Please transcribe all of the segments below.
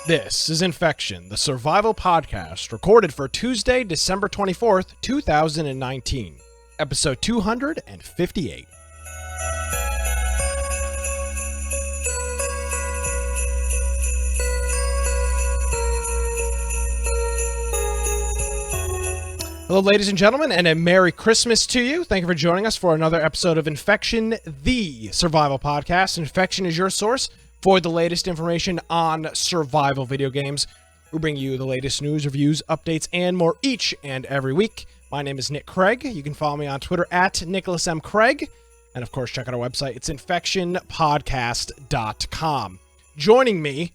This is Infection, the survival podcast, recorded for Tuesday, December 24th, 2019, episode 258. Hello, ladies and gentlemen, and a Merry Christmas to you. Thank you for joining us for another episode of Infection, the survival podcast. Infection is your source for the latest information on survival video games. We bring you the latest news, reviews, updates, and more each and every week. My name is Nick Craig. You can follow me on Twitter at Nicholas M. Craig. And of course, check out our website. It's infectionpodcast.com. Joining me,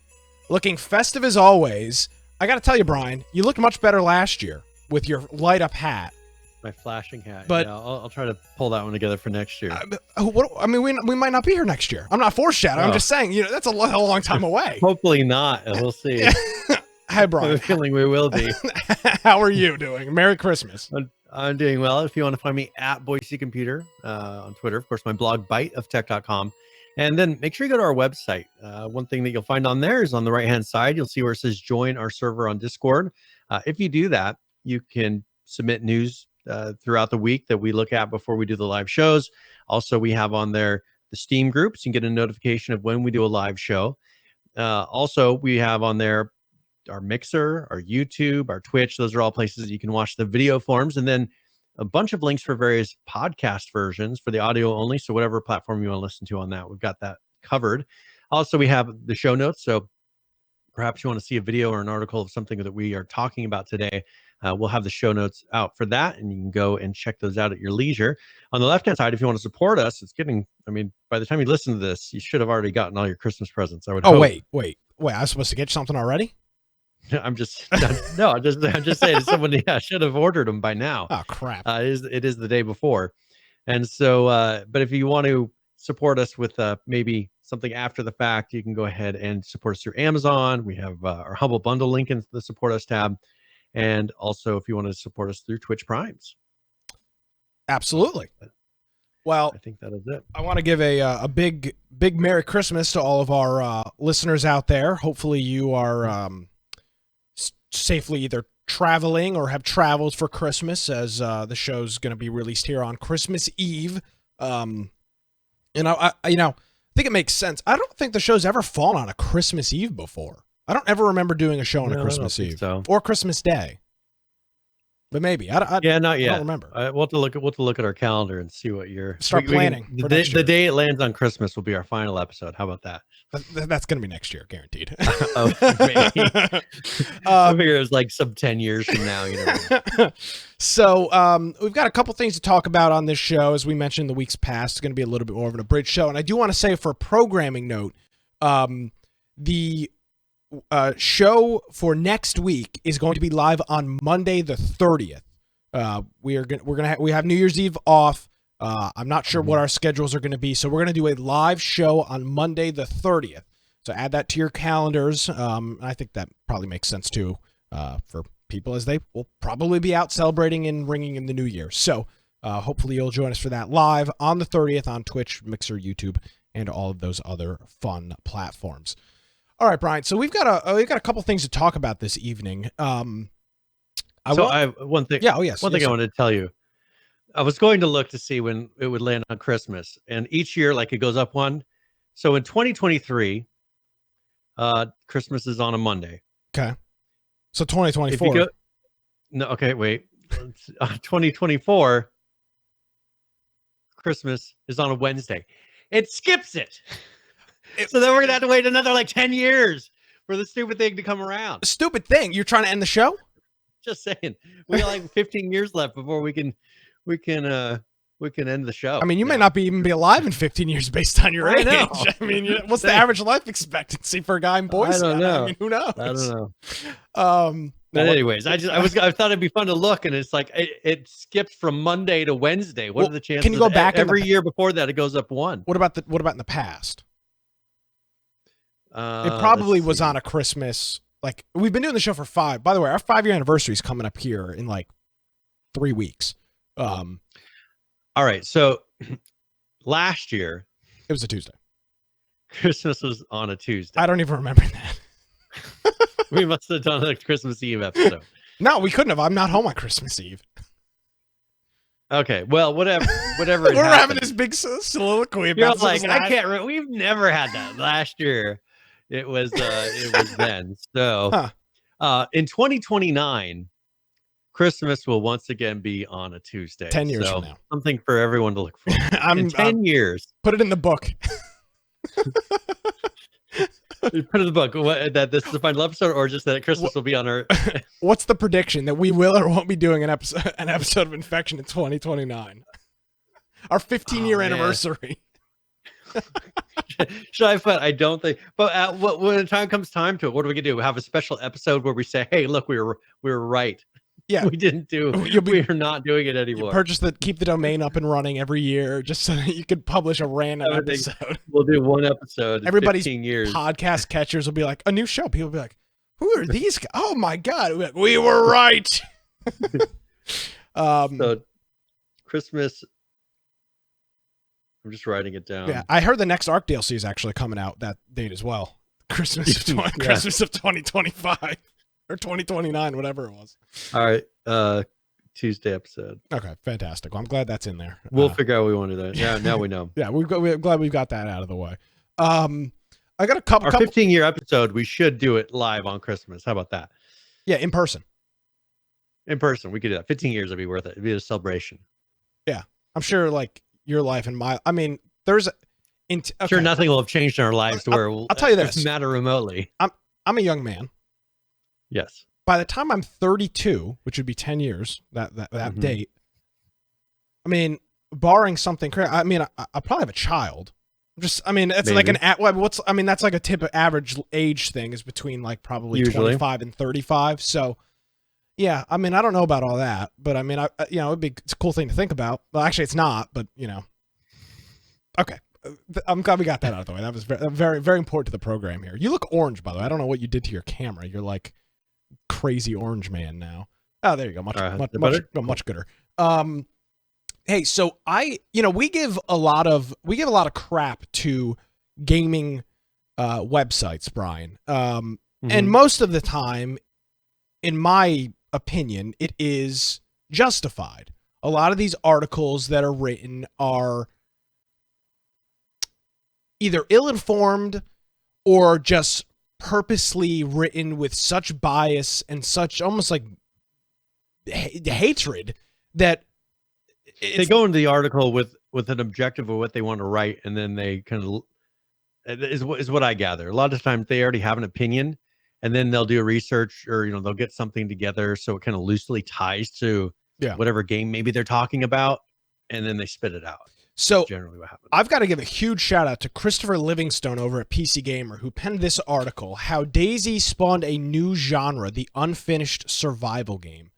looking festive as always, I got to tell you, Brian, you looked much better last year with your light up hat. My flashing hat. But yeah, I'll try to pull that one together for next year. We might not be here next year. I'm not foreshadowing. I'm just saying, that's a long time away. Hopefully not. We'll see. Hi, Brian. I have a feeling we will be. How are you doing? Merry Christmas. I'm doing well. If you want to find me at Boise Computer on Twitter, of course, my blog, biteoftech.com. And then make sure you go to our website. One thing that you'll find on there is on the right-hand side, you'll see where it says join our server on Discord. If you do that, you can submit news throughout the week that we look at before we do the live shows. Also, we have on there the Steam groups. You can get a notification of when we do a live show. Also, we have on there our Mixer, our YouTube, our Twitch. Those are all places you can watch the video forms. And then a bunch of links for various podcast versions for the audio only. So whatever platform you want to listen to on that, we've got that covered. Also, we have the show notes. So perhaps you want to see a video or an article of something that we are talking about today. We'll have the show notes out for that, and you can go and check those out at your leisure. On the left-hand side, if you want to support us, by the time you listen to this, you should have already gotten all your Christmas presents, I would hope. Wait. I was supposed to get you something already? I'm just saying someone should have ordered them by now. Oh, crap. It is the day before. And so, but if you want to support us with maybe something after the fact, you can go ahead and support us through Amazon. We have our Humble Bundle link in the Support Us tab. And also, if you want to support us through Twitch Primes. Absolutely. Well, I think that is it. I want to give a big Merry Christmas to all of our listeners out there. Hopefully you are safely either traveling or have traveled for Christmas, as the show's going to be released here on Christmas Eve. And I think it makes sense. I don't think the show's ever fallen on a Christmas Eve before. I don't ever remember doing a show on a Christmas Eve or Christmas Day, but maybe not yet. I don't remember. We'll have to look at our calendar and see what you're planning. The day it lands on Christmas will be our final episode. How about that? That's going to be next year, guaranteed. Oh, maybe. I figure it was like some 10 years from now. So we've got a couple things to talk about on this show. As we mentioned in the weeks past, it's going to be a little bit more of an abridged show. And I do want to say, for a programming note, the show for next week is going to be live on Monday the 30th. We have New Year's Eve off. I'm not sure what our schedules are going to be, so we're going to do a live show on Monday the 30th. So add that to your calendars. I think that probably makes sense too for people, as they will probably be out celebrating and ringing in the new year. So hopefully you'll join us for that live on the 30th on Twitch, Mixer, YouTube, and all of those other fun platforms. All right, Brian. So we've got a couple things to talk about this evening. I have one thing. Yeah. Oh, yes. One thing I wanted to tell you. I was going to look to see when it would land on Christmas, and each year, like, it goes up one. So in 2023, Christmas is on a Monday. Okay. So 2024. Wait. 2024, Christmas is on a Wednesday. It skips it. So then we're going to have to wait another 10 years for the stupid thing to come around. Stupid thing? You're trying to end the show? Just saying. We got 15 years left before we can end the show. I mean, you may not even be alive in 15 years based on your age. I mean, what's the average life expectancy for a guy in Boise? I don't know. I mean, who knows? I don't know. But anyways, I thought it'd be fun to look, and it's like it skipped from Monday to Wednesday. What are the chances? Can you go back every year before that? It goes up one. What about in the past? It probably was on a Christmas. Like, we've been doing the show for 5. By the way, our 5-year anniversary is coming up here in 3 weeks. All right. So last year, it was a Tuesday. Christmas was on a Tuesday. I don't even remember that. We must have done a Christmas Eve episode. No, we couldn't have. I'm not home on Christmas Eve. Okay, well, whatever. We're having this big soliloquy You're about like, I can't. We've never had that. Last year, it was then. So, in 2029, Christmas will once again be on a Tuesday. 10 years from now. Something for everyone to look forward to. In 10 years. Put it in the book. Put it in the book that this is the final episode, or just that Christmas will be on our. What's the prediction that we will or won't be doing an episode of Infection in 2029? Our 15-year anniversary. Should I put? I don't think. But when the time comes to it, what are we gonna do? We have a special episode where we say, "Hey, look, we were right. Yeah, we didn't do. We are not doing it anymore." Keep the domain up and running every year, just so that you could publish a random episode. We'll do one episode. Everybody's 15 years. Podcast catchers will be like, a new show. People will be like, "Who are these guys? Oh my god, we were right." So Christmas. I'm just writing it down. Yeah, I heard the next Arc DLC is actually coming out that date as well. Christmas of 2025 or 2029, whatever it was. All right, Tuesday episode. Okay, fantastic. Well, I'm glad that's in there. We'll figure out what we want to do. Yeah, now we know. Yeah, we're glad we've got that out of the way. I got a couple. Our 15-year episode, we should do it live on Christmas. How about that? Yeah, in person. In person, we could do that. 15 years would be worth it. It'd be a celebration. Yeah, I'm sure. Like your life and my. I mean, there's. Sure, nothing will have changed in our lives to where I'll tell you this. Matter remotely. I'm a young man. Yes. By the time I'm 32, which would be 10 years, that date. I mean, barring something crazy, I mean, I'll probably have a child. That's like that's like a tip of average age thing is between like probably 25 and 35. So, yeah, I mean, I don't know about all that, but I mean, it's a cool thing to think about. Well, actually, it's not, but okay. I'm glad we got that out of the way. That was very, very important to the program here. You look orange, by the way. I don't know what you did to your camera. You're like crazy orange man now. Oh, there you go. Much gooder. Hey, so we give a lot of crap to gaming websites, Brian. And most of the time, in my opinion, it is justified. A lot of these articles that are written are either ill-informed or just purposely written with such bias and such almost like hatred that they go into the article with an objective of what they want to write, and then they kind of is what I gather. A lot of times they already have an opinion, and then they'll do research or they'll get something together so it kind of loosely ties to whatever game maybe they're talking about, and then they spit it out. So generally what happens. I've got to give a huge shout out to Christopher Livingstone over at PC Gamer, who penned this article, How DayZ Spawned a New Genre, the Unfinished Survival Game.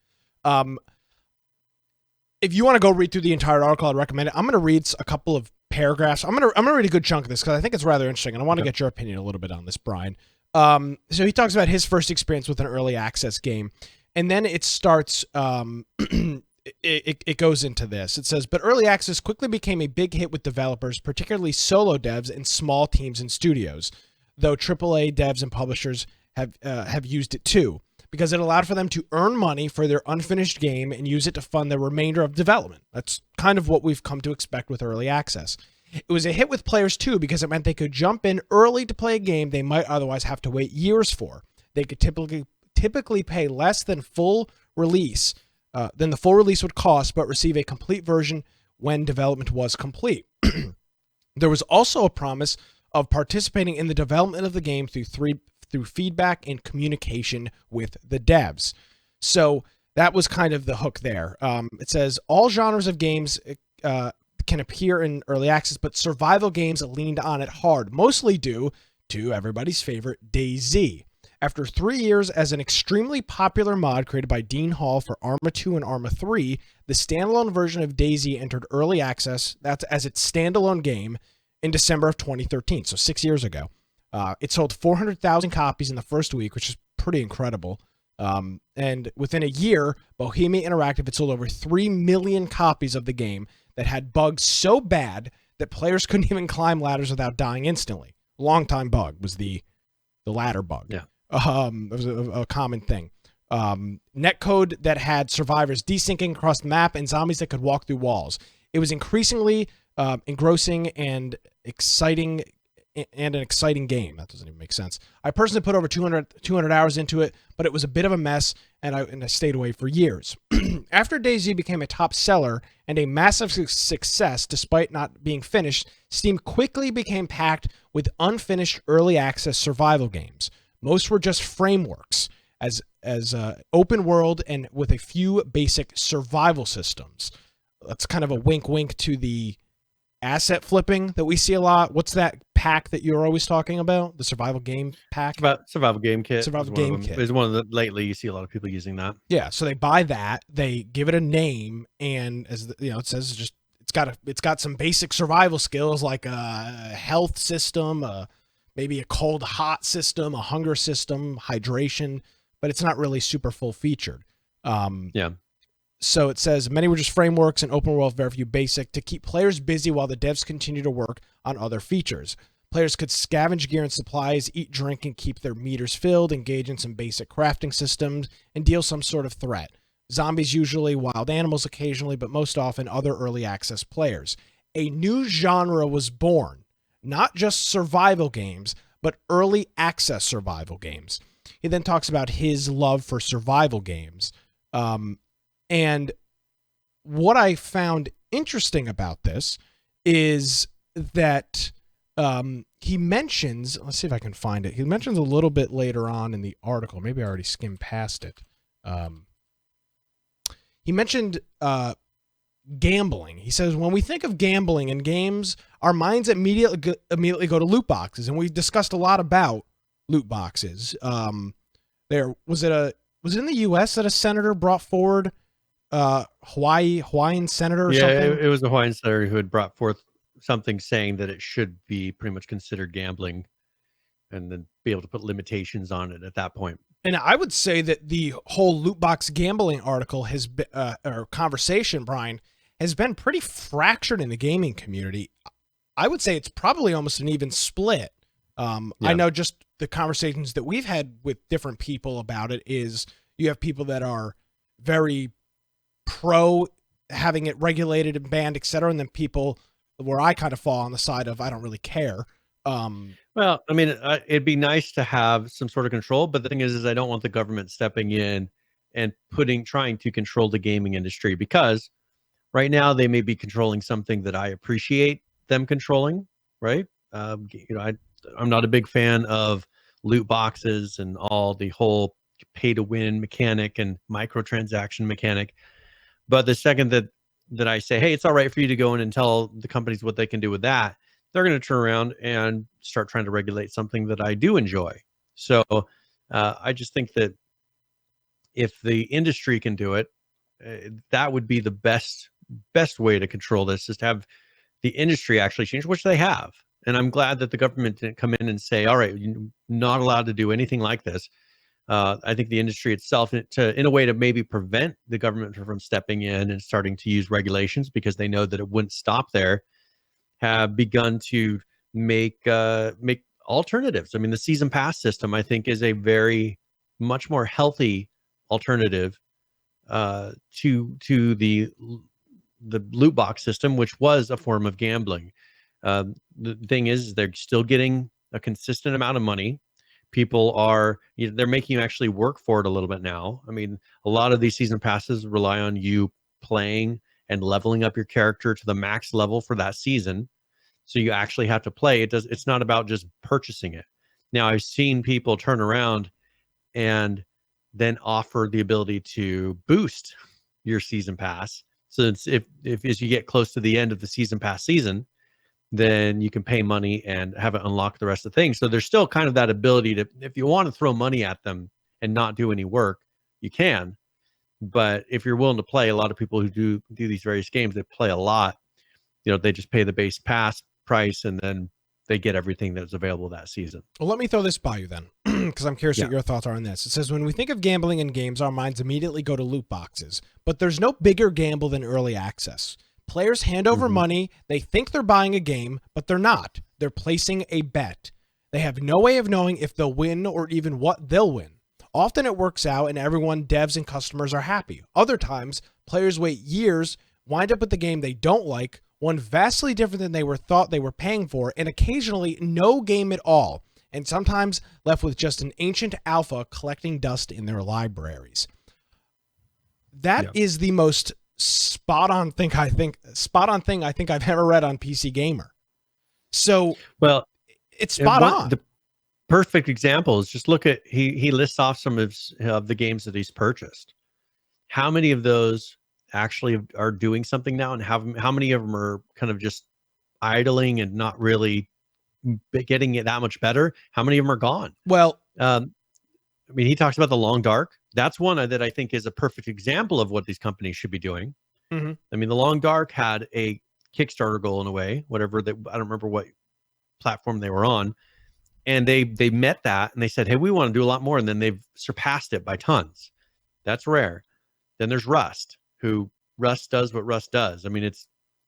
If you want to go read through the entire article, I'd recommend it. I'm going to read a couple of paragraphs. I'm going to read a good chunk of this because I think it's rather interesting, and I want to get your opinion a little bit on this, Brian. So he talks about his first experience with an early access game, and then it starts... It goes into this. It says, but early access quickly became a big hit with developers, particularly solo devs and small teams and studios, though AAA devs and publishers have used it too, because it allowed for them to earn money for their unfinished game and use it to fund the remainder of development. That's kind of what we've come to expect with early access. It was a hit with players too, because it meant they could jump in early to play a game they might otherwise have to wait years for. They could typically pay less than the full release would cost, but receive a complete version when development was complete. There was also a promise of participating in the development of the game through feedback and communication with the devs. So that was kind of the hook there. It says all genres of games can appear in early access, but survival games leaned on it hard, mostly due to everybody's favorite DayZ. After 3 years as an extremely popular mod created by Dean Hall for Arma 2 and Arma 3, the standalone version of DayZ entered early access, that's as its standalone game, in December of 2013, so 6 years ago. It sold 400,000 copies in the first week, which is pretty incredible. And within a year, Bohemia Interactive had sold over 3 million copies of the game that had bugs so bad that players couldn't even climb ladders without dying instantly. Long time bug was the ladder bug. Yeah. It was a common thing. Netcode that had survivors desyncing across the map and zombies that could walk through walls. It was increasingly engrossing and exciting, and an exciting game. That doesn't even make sense. I personally put over 200 hours into it, but it was a bit of a mess, and I stayed away for years. After DayZ became a top seller and a massive success despite not being finished, Steam quickly became packed with unfinished early access survival games. Most were just frameworks, as open world and with a few basic survival systems. That's kind of a wink to the asset flipping that we see a lot. What's that pack that you're always talking about? The survival game pack? Survival game kit. Survival game kit. Is one of the, lately you see a lot of people using that. Yeah, so they buy that, they give it a name, and it says just it's got some basic survival skills like a health system, maybe a cold hot system, a hunger system, hydration, but it's not really super full featured. Yeah. So it says many were just frameworks and open world, very few basic, to keep players busy while the devs continue to work on other features. Players could scavenge gear and supplies, eat, drink, and keep their meters filled, engage in some basic crafting systems, and deal some sort of threat. Zombies usually, wild animals occasionally, but most often other early access players. A new genre was born, not just survival games, but early access survival games. He then talks about his love for survival games. And what I found interesting about this is that he mentions, let's see if I can find it. He mentions a little bit later on in the article. Maybe I already skimmed past it. He mentioned gambling. He says, when we think of gambling in games, our minds immediately go to loot boxes. And we've discussed a lot about loot boxes. Was it in the U.S. that a senator brought forward Hawaiian senator or something? Yeah, it was the Hawaiian senator who had brought forth something saying that it should be pretty much considered gambling and then be able to put limitations on it at that point. And I would say that the whole loot box gambling article has been, or conversation, Brian, has been pretty fractured in the gaming community. I would say it's probably almost an even split. I know just the conversations that we've had with different people about it is you have people that are very pro having it regulated and banned, et cetera, and then people where I kind of fall on the side of I don't really care. Well, I mean, it'd be nice to have some sort of control, but the thing is I don't want the government stepping in and trying to control the gaming industry, because right now they may be controlling something that I appreciate them controlling, right? I'm not a big fan of loot boxes and all the whole pay to win mechanic and microtransaction mechanic. But the second that I say, hey, it's all right for you to go in and tell the companies what they can do with that, they're going to turn around and start trying to regulate something that I do enjoy. So I just think that if the industry can do it, that would be the best way to control this, is to have the industry actually change, which they have. And I'm glad that the government didn't come in and say, all right, you're not allowed to do anything like this. I think the industry itself, in a way to maybe prevent the government from stepping in and starting to use regulations, because they know that it wouldn't stop there, have begun to make alternatives. I mean, the season pass system, I think, is a very much more healthy alternative to the loot box system, which was a form of gambling. The thing is, they're still getting a consistent amount of money. People they're making you actually work for it a little bit now. I mean, a lot of these season passes rely on you playing and leveling up your character to the max level for that season. So you actually have to play. It's not about just purchasing it. Now, I've seen people turn around and then offer the ability to boost your season pass. So if as you get close to the end of the season pass season, then you can pay money and have it unlock the rest of the things. So there's still kind of that ability to, if you want to throw money at them and not do any work, you can. But if you're willing to play, a lot of people who do these various games, they play a lot. They just pay the base pass price and then they get everything that's available that season. Well, let me throw this by you then, because I'm curious what your thoughts are on this. It says, when we think of gambling in games, our minds immediately go to loot boxes, but there's no bigger gamble than early access. Players hand over money. They think they're buying a game, but they're not. They're placing a bet. They have no way of knowing if they'll win or even what they'll win. Often it works out and everyone, devs and customers, are happy. Other times, players wait years, wind up with the game they don't like, one vastly different than they thought they were paying for, and occasionally no game at all, and sometimes left with just an ancient alpha collecting dust in their libraries. That is the most spot on thing I think I've ever read on PC Gamer. So, well, it's spot on. The perfect example is just look at he lists off some of the games that he's purchased. How many of those actually are doing something now, and how many of them are kind of just idling and not really getting it that much better? How many of them are gone? Well, I mean, he talks about the Long Dark. That's one that I think is a perfect example of what these companies should be doing. Mm-hmm. I mean, the Long Dark had a Kickstarter goal in a way, whatever that, I don't remember what platform they were on, and they met that, and they said, hey, we want to do a lot more, and then they've surpassed it by tons. That's rare. Then there's Rust, Rust does what Rust does. I mean,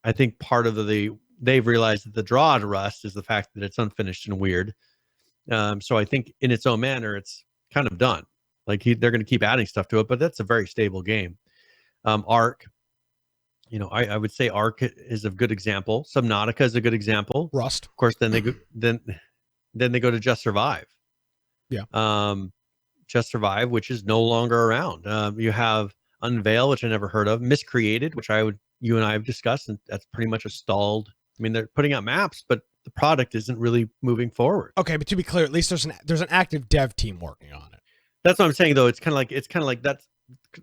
I think part of they've realized that the draw to Rust is the fact that it's unfinished and weird. So I think in its own manner, it's kind of done. Like they're going to keep adding stuff to it, but that's a very stable game. Ark, I would say Ark is a good example. Subnautica is a good example. Rust, of course. Then they go, then they go to Just Survive. Yeah. Just Survive, which is no longer around. You have Unveil, which I never heard of. Miscreated, which you and I have discussed, and that's pretty much a stalled. I mean, they're putting out maps, but the product isn't really moving forward. Okay, but to be clear, at least there's an active dev team working on it. That's what I'm saying, though. It's kind of like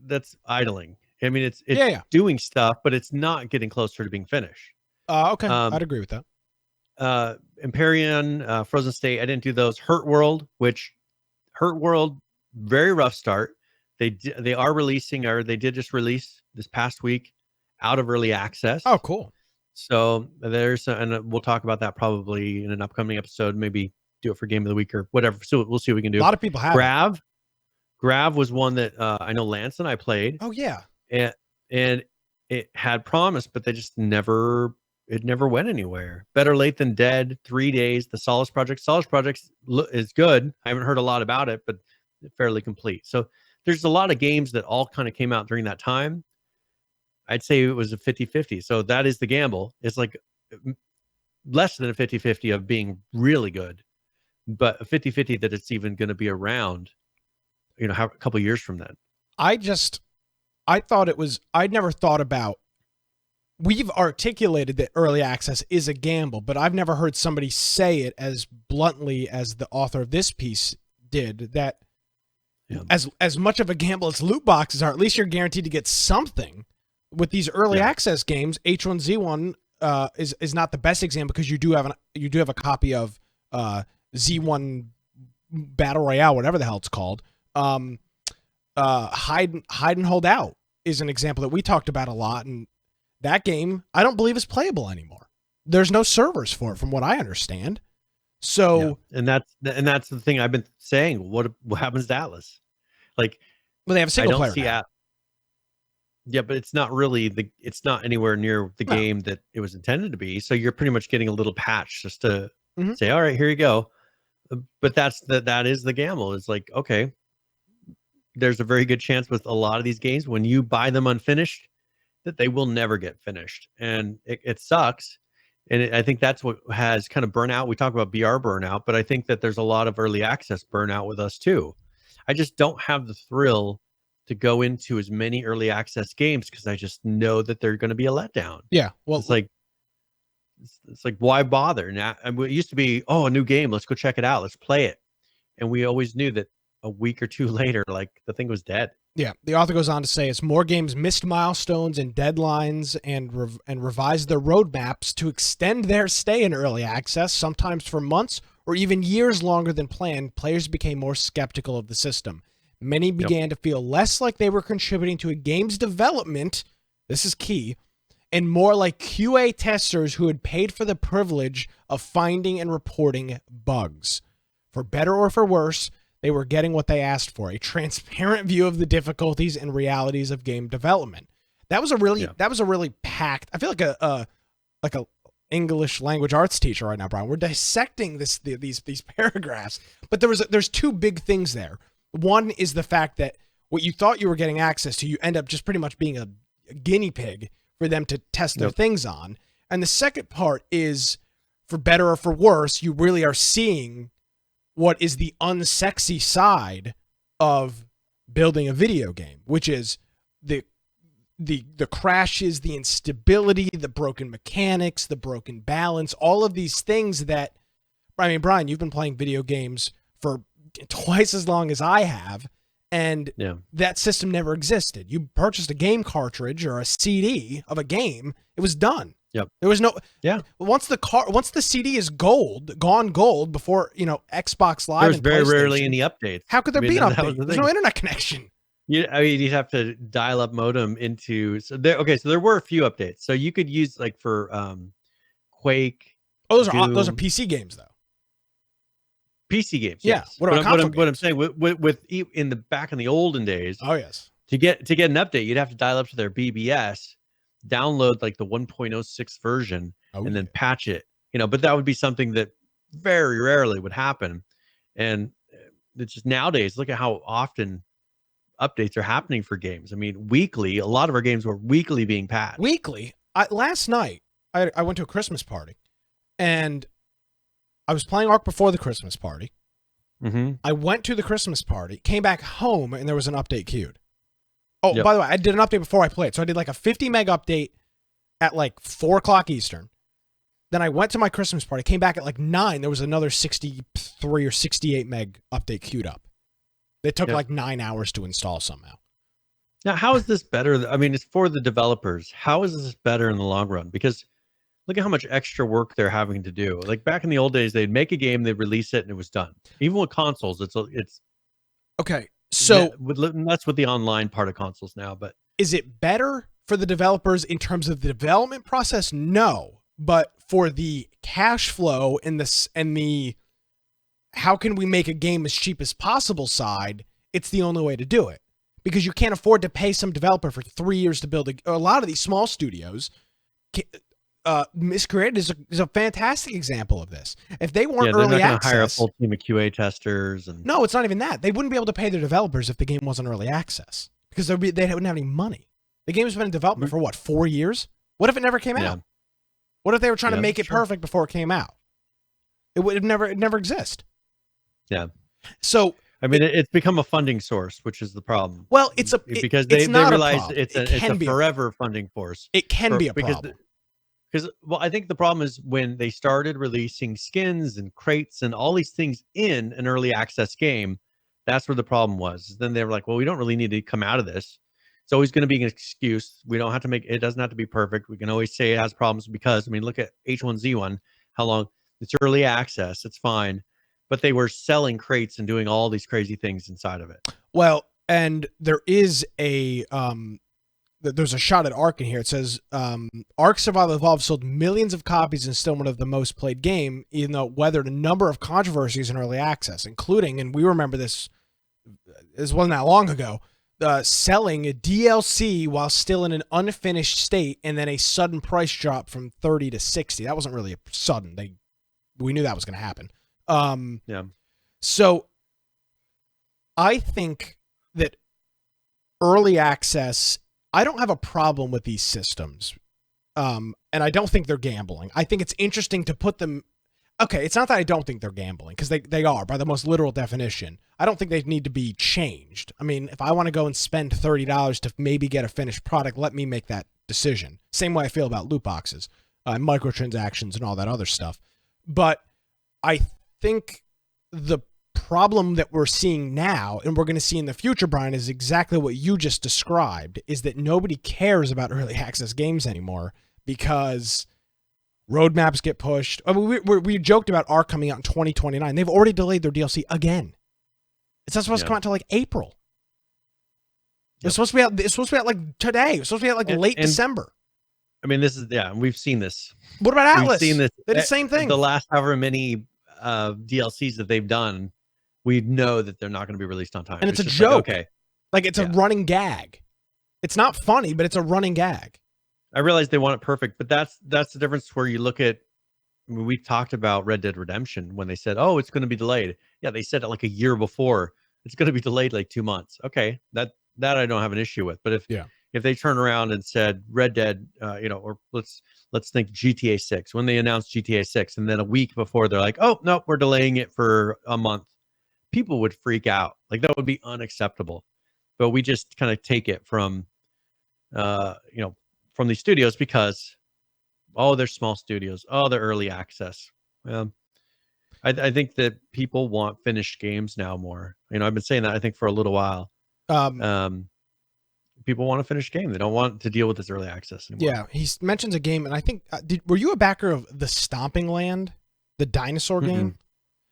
that's idling. I mean, it's doing stuff, but it's not getting closer to being finished. Okay, I'd agree with that. Empyrean, Frozen State, I didn't do those. Hurt World, very rough start. They are releasing, or they did just release this past week out of early access. Oh, cool. So and we'll talk about that probably in an upcoming episode. Maybe do it for Game of the Week or whatever. So we'll see what we can do. A lot of people have Grav was one that I know Lance and I played. Oh yeah. And it had promise, but they just never went anywhere. Better late than dead. 3 days. The Solace Project is good. I haven't heard a lot about it, but fairly complete. So there's a lot of games that all kind of came out during that time. I'd say it was a 50-50. So that is the gamble. It's like less than a 50-50 of being really good, but a 50-50 that it's even going to be around, a couple of years from then. I'd never thought about, we've articulated that early access is a gamble, but I've never heard somebody say it as bluntly as the author of this piece did, that as much of a gamble as loot boxes are, at least you're guaranteed to get something. With these early access games, H1Z1 is not the best example, because you do have a copy of Z1 Battle Royale, whatever the hell it's called. Hide and Hold Out is an example that we talked about a lot, and that game I don't believe is playable anymore. There's no servers for it, from what I understand. So, and that's the thing I've been saying. What happens to Atlas? Like, well, they have a single player now. Yeah, but it's not really it's not anywhere near the game that it was intended to be. So you're pretty much getting a little patch just to say, all right, here you go. But that is the gamble. It's like, okay, there's a very good chance with a lot of these games, when you buy them unfinished, that they will never get finished. And it sucks. And I think that's what has kind of burnout. We talk about BR burnout, but I think that there's a lot of early access burnout with us too. I just don't have the thrill to go into as many early access games, because I just know that they're going to be a letdown. Yeah. Well, it's like, why bother? Now, it used to be, a new game, let's go check it out, let's play it. And we always knew that a week or two later, like, the thing was dead. Yeah. The author goes on to say, as more games missed milestones and deadlines and revised their roadmaps to extend their stay in early access, sometimes for months or even years longer than planned, players became more skeptical of the system. Many began to feel less like they were contributing to a game's development, this is key, and more like QA testers who had paid for the privilege of finding and reporting bugs. For better or for worse, they were getting what they asked for, a transparent view of the difficulties and realities of game development. That was a really packed, I feel like English language arts teacher right now, Brian. We're dissecting these paragraphs. But there's two big things there. One is the fact that what you thought you were getting access to, you end up just pretty much being a guinea pig for them to test their things on. And the second part is, for better or for worse, you really are seeing what is the unsexy side of building a video game, which is the crashes, the instability, the broken mechanics, the broken balance, all of these things that, I mean, Brian, you've been playing video games for twice as long as I have, and that system never existed. You purchased a game cartridge or a CD of a game, it was done. Yep. There was no once the CD is gone gold before, Xbox Live. There's very rarely any updates. How could there be an update? There's no internet connection. You'd have to dial up modem into. So there were a few updates. So you could use like for Quake. Oh, those are PC games though. PC games. Yeah. Yes. What I'm saying with in the back in the olden days. Oh yes. To get an update, you'd have to dial up to their BBS, download like the 1.06 version, and then patch it. But that would be something that very rarely would happen. And it's just nowadays, look at how often updates are happening for games. I mean, weekly, a lot of our games were weekly being patched. Weekly? Last night, I went to a Christmas party, and I was playing Ark before the Christmas party. Mm-hmm. I went to the Christmas party, came back home, and there was an update queued. Oh, by the way, I did an update before I played. So I did like a 50 meg update at like 4 o'clock Eastern. Then I went to my Christmas party, came back at like 9. There was another 63 or 68 meg update queued up. It took like 9 hours to install somehow. Now, how is this better? I mean, it's for the developers. How is this better in the long run? Because look at how much extra work they're having to do. Like back in the old days, they'd make a game, they'd release it, and it was done. Even with consoles, it's okay. So that's with the online part of consoles now. But is it better for the developers in terms of the development process? No, but for the cash flow and the how can we make a game as cheap as possible side, it's the only way to do it, because you can't afford to pay some developer for 3 years to build a lot of these small studios. Miscreated is a fantastic example of this. If they weren't early access, hire a full team of QA testers, and no, it's not even that. They wouldn't be able to pay their developers if the game wasn't early access, because they wouldn't have any money. The game's been in development for what, 4 years? What if it never came out? What if they were trying to make it perfect before it came out? It would never exist. Yeah. So I mean, it's become a funding source, which is the problem. Well, because they realize it's a forever funding force. It can be a problem. Because I think the problem is when they started releasing skins and crates and all these things in an early access game, that's where the problem was. Then they were like, well, we don't really need to come out of this. It's always going to be an excuse. We don't have to it doesn't have to be perfect. We can always say it has problems because, I mean, look at H1Z1, how long it's early access. It's fine. But they were selling crates and doing all these crazy things inside of it. Well, and there is there's a shot at Ark in here. It says, Ark Survival Evolved sold millions of copies and still one of the most played game, even though it weathered a number of controversies in early access, including, and we remember this wasn't that long ago, selling a DLC while still in an unfinished state, and then a sudden price drop from 30 to 60. That wasn't really a sudden. We knew that was going to happen. So I think that early access, I don't have a problem with these systems. And I don't think they're gambling. I think it's interesting to put them. Okay, it's not that I don't think they're gambling, because they are by the most literal definition. I don't think they need to be changed. I mean, if I want to go and spend $30 to maybe get a finished product, let me make that decision. Same way I feel about loot boxes, microtransactions, and all that other stuff. But I think the problem that we're seeing now, and we're going to see in the future, Brian, is exactly what you just described, is that nobody cares about early access games anymore because roadmaps get pushed. I mean, we joked about Ark coming out in 2029. They've already delayed their DLC again. It's not supposed to come out until like April. It's supposed to be out. It's supposed to be out like today. It's supposed to be out like late December. I mean, we've seen this. What about Atlas? We've seen this. They did the same thing. The last however many DLCs that they've done, we know that they're not going to be released on time. And it's a joke. Like it's a running gag. It's not funny, but it's a running gag. I realize they want it perfect, but that's the difference where you look at. I mean, we talked about Red Dead Redemption when they said, "Oh, it's going to be delayed." Yeah, they said it like a year before. It's going to be delayed like 2 months. Okay, that I don't have an issue with. But Yeah. if they turn around and said Red Dead, or let's think GTA 6 when they announced GTA 6, and then a week before they're like, "Oh no, we're delaying it for a month," people would freak out. Like that would be unacceptable. But we just kind of take it from, uh, you know, from these studios because they're small studios. Oh, they're early access. Well, I think that people want finished games now more. I've been saying that I think for a little while. Um, Um, People want a finished game. They don't want to deal with this early access anymore. yeah, he mentions a game, and I think were you a backer of the Stomping Land, the dinosaur game? Mm-mm.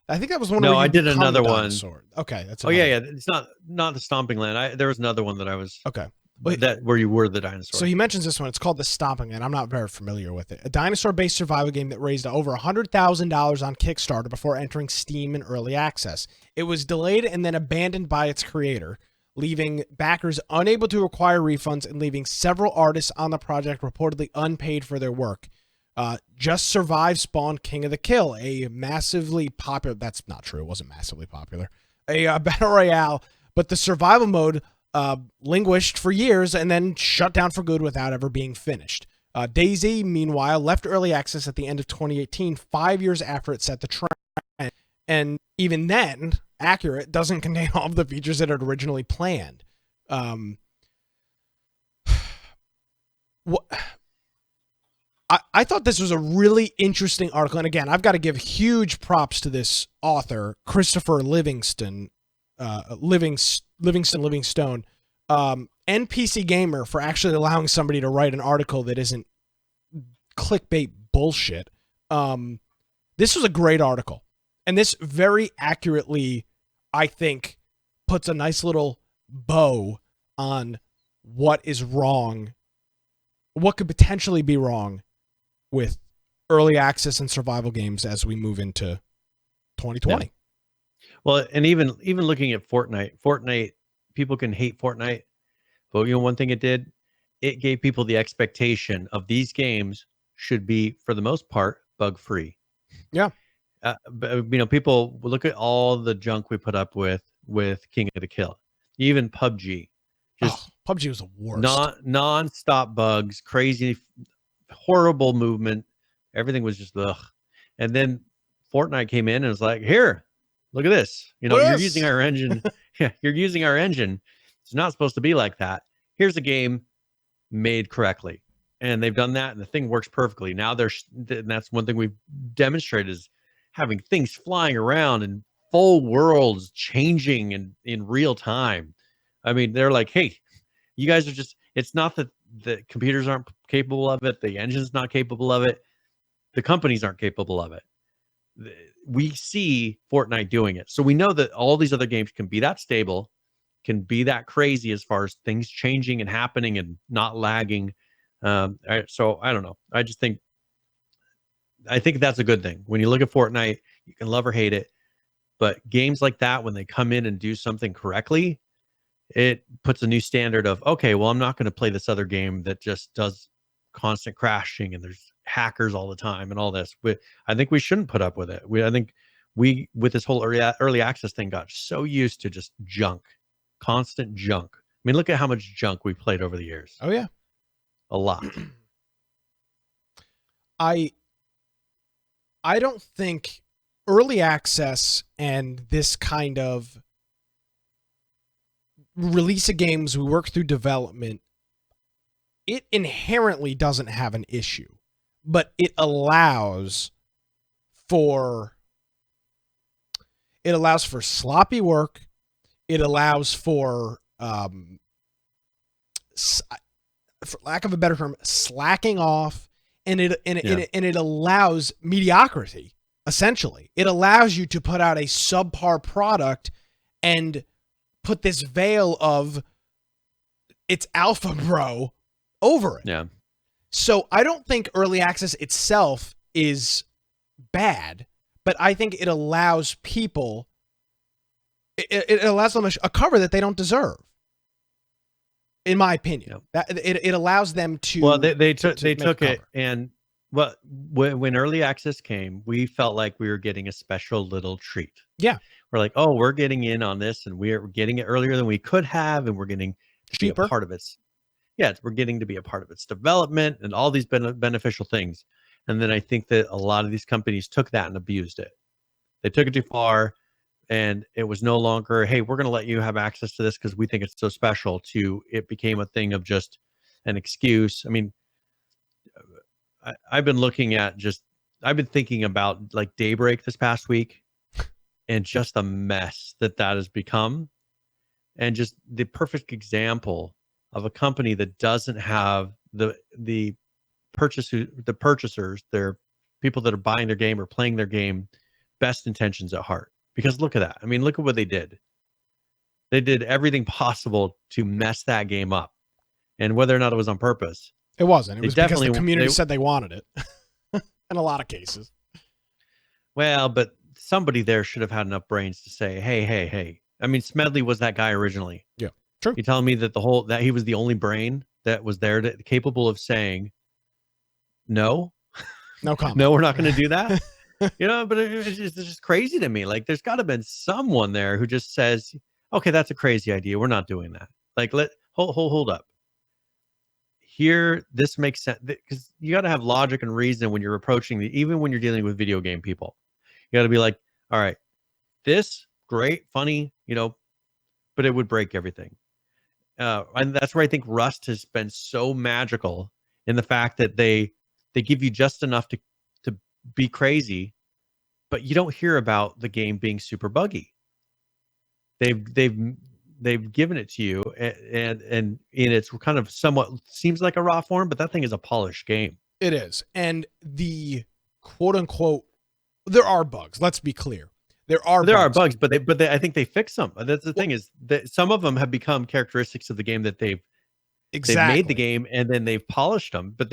I think that was one No, where I you did become another the one. dinosaur. Okay, that's Oh another yeah, one. yeah. It's not the Stomping Land. There was another one that I was Okay. Well, that where you were the dinosaur. so he mentions this one. It's called the Stomping Land. I'm not very familiar with it. A dinosaur-based survival game that raised over $100,000 on Kickstarter before entering Steam in early access. It was delayed and then abandoned by its creator, leaving backers unable to acquire refunds and leaving several artists on the project reportedly unpaid for their work. Just Survive spawned King of the Kill, a massively popular. That's not true. It wasn't massively popular. A battle royale, but the survival mode languished for years and then shut down for good without ever being finished. DayZ, meanwhile, left early access at the end of 2018, 5 years after it set the trend. And even then, accurate, doesn't contain all of the features that had originally planned. What? I thought this was a really interesting article. And again, I've got to give huge props to this author, Christopher Livingstone, Livingstone, NPC Gamer, for actually allowing somebody to write an article that isn't clickbait bullshit. This was a great article. And this very accurately, I think, puts a nice little bow on what is wrong, what could potentially be wrong with early access and survival games as we move into 2020. Yeah. Well, and even looking at Fortnite, people can hate Fortnite, but one thing it did, it gave people the expectation of these games should be, for the most part, bug free. Yeah. But, people look at all the junk we put up with King of the Kill, even PUBG, just PUBG was the worst. Non-stop bugs, crazy, horrible movement. Everything was just ugh. And then Fortnite came in and was like, "Here, look at this. You're using our engine. Yeah, you're using our engine. It's not supposed to be like that. Here's a game made correctly." And they've done that, and the thing works perfectly. Now and that's one thing we've demonstrated is having things flying around and full worlds changing in real time. I mean, they're like, "Hey, you guys are just." It's not that the computers aren't capable of it, the engine's not capable of it, the companies aren't capable of it. We see Fortnite doing it, so we know that all these other games can be that stable, can be that crazy as far as things changing and happening and not lagging. So I don't know. I think that's a good thing. When you look at Fortnite, you can love or hate it, but games like that, when they come in and do something correctly, it puts a new standard of, okay, well, I'm not going to play this other game that just does constant crashing and there's hackers all the time and all this. But I think we shouldn't put up with it. I think we, with this whole early access thing, got so used to just junk, constant junk. I mean, look at how much junk we played over the years. Oh yeah, a lot. I don't think early access and this kind of release of games, we work through development, it inherently doesn't have an issue, but it allows for sloppy work. It allows for lack of a better term, slacking off, and it allows mediocrity. Essentially, it allows you to put out a subpar product and put this veil of it's alpha bro over it. Yeah. So I don't think early access itself is bad, but I think it allows people, it allows them a cover that they don't deserve. in my opinion. Yep. That it allows them to. Well, they to took make it, cover. and when early access came, we felt like we were getting a special little treat. Yeah. We're like, oh, we're getting in on this, and we're getting it earlier than we could have, and we're getting to be a Cheaper. part of its. Yeah, we're getting to be a part of its development and all these beneficial things. And then I think that a lot of these companies took that and abused it. They took it too far, and it was no longer, hey, we're going to let you have access to this because we think it's so special. To it became a thing of just an excuse. I mean, I've been thinking about like Daybreak this past week, and just the mess that has become, and just the perfect example of a company that doesn't have the purchasers, their people that are buying their game or playing their game, best intentions at heart. Because look at that. I mean, look at what they did. They did everything possible to mess that game up, and whether or not it was on purpose, It wasn't. It was because the definitely community said they wanted it. In a lot of cases. Well, but somebody there should have had enough brains to say, hey. I mean, Smedley was that guy originally. Yeah, true. You telling me that that he was the only brain that was there capable of saying, no, no comment. No, we're not going to do that. But it's just crazy to me. Like, there's got to have been someone there who just says, okay, that's a crazy idea. We're not doing that. Like, hold up. Here, this makes sense, because you got to have logic and reason when you're approaching even when you're dealing with video game people. You got to be like, all right, this great, funny, but it would break everything. And that's where I think Rust has been so magical, in the fact that they give you just enough to be crazy, but you don't hear about the game being super buggy. They've given it to you, and in its kind of somewhat seems like a raw form, but that thing is a polished game. It is. And the quote unquote, there are bugs. Let's be clear. There are bugs, but I think they fix them. That's the thing, is that some of them have become characteristics of the game, that they've made the game and then they've polished them. But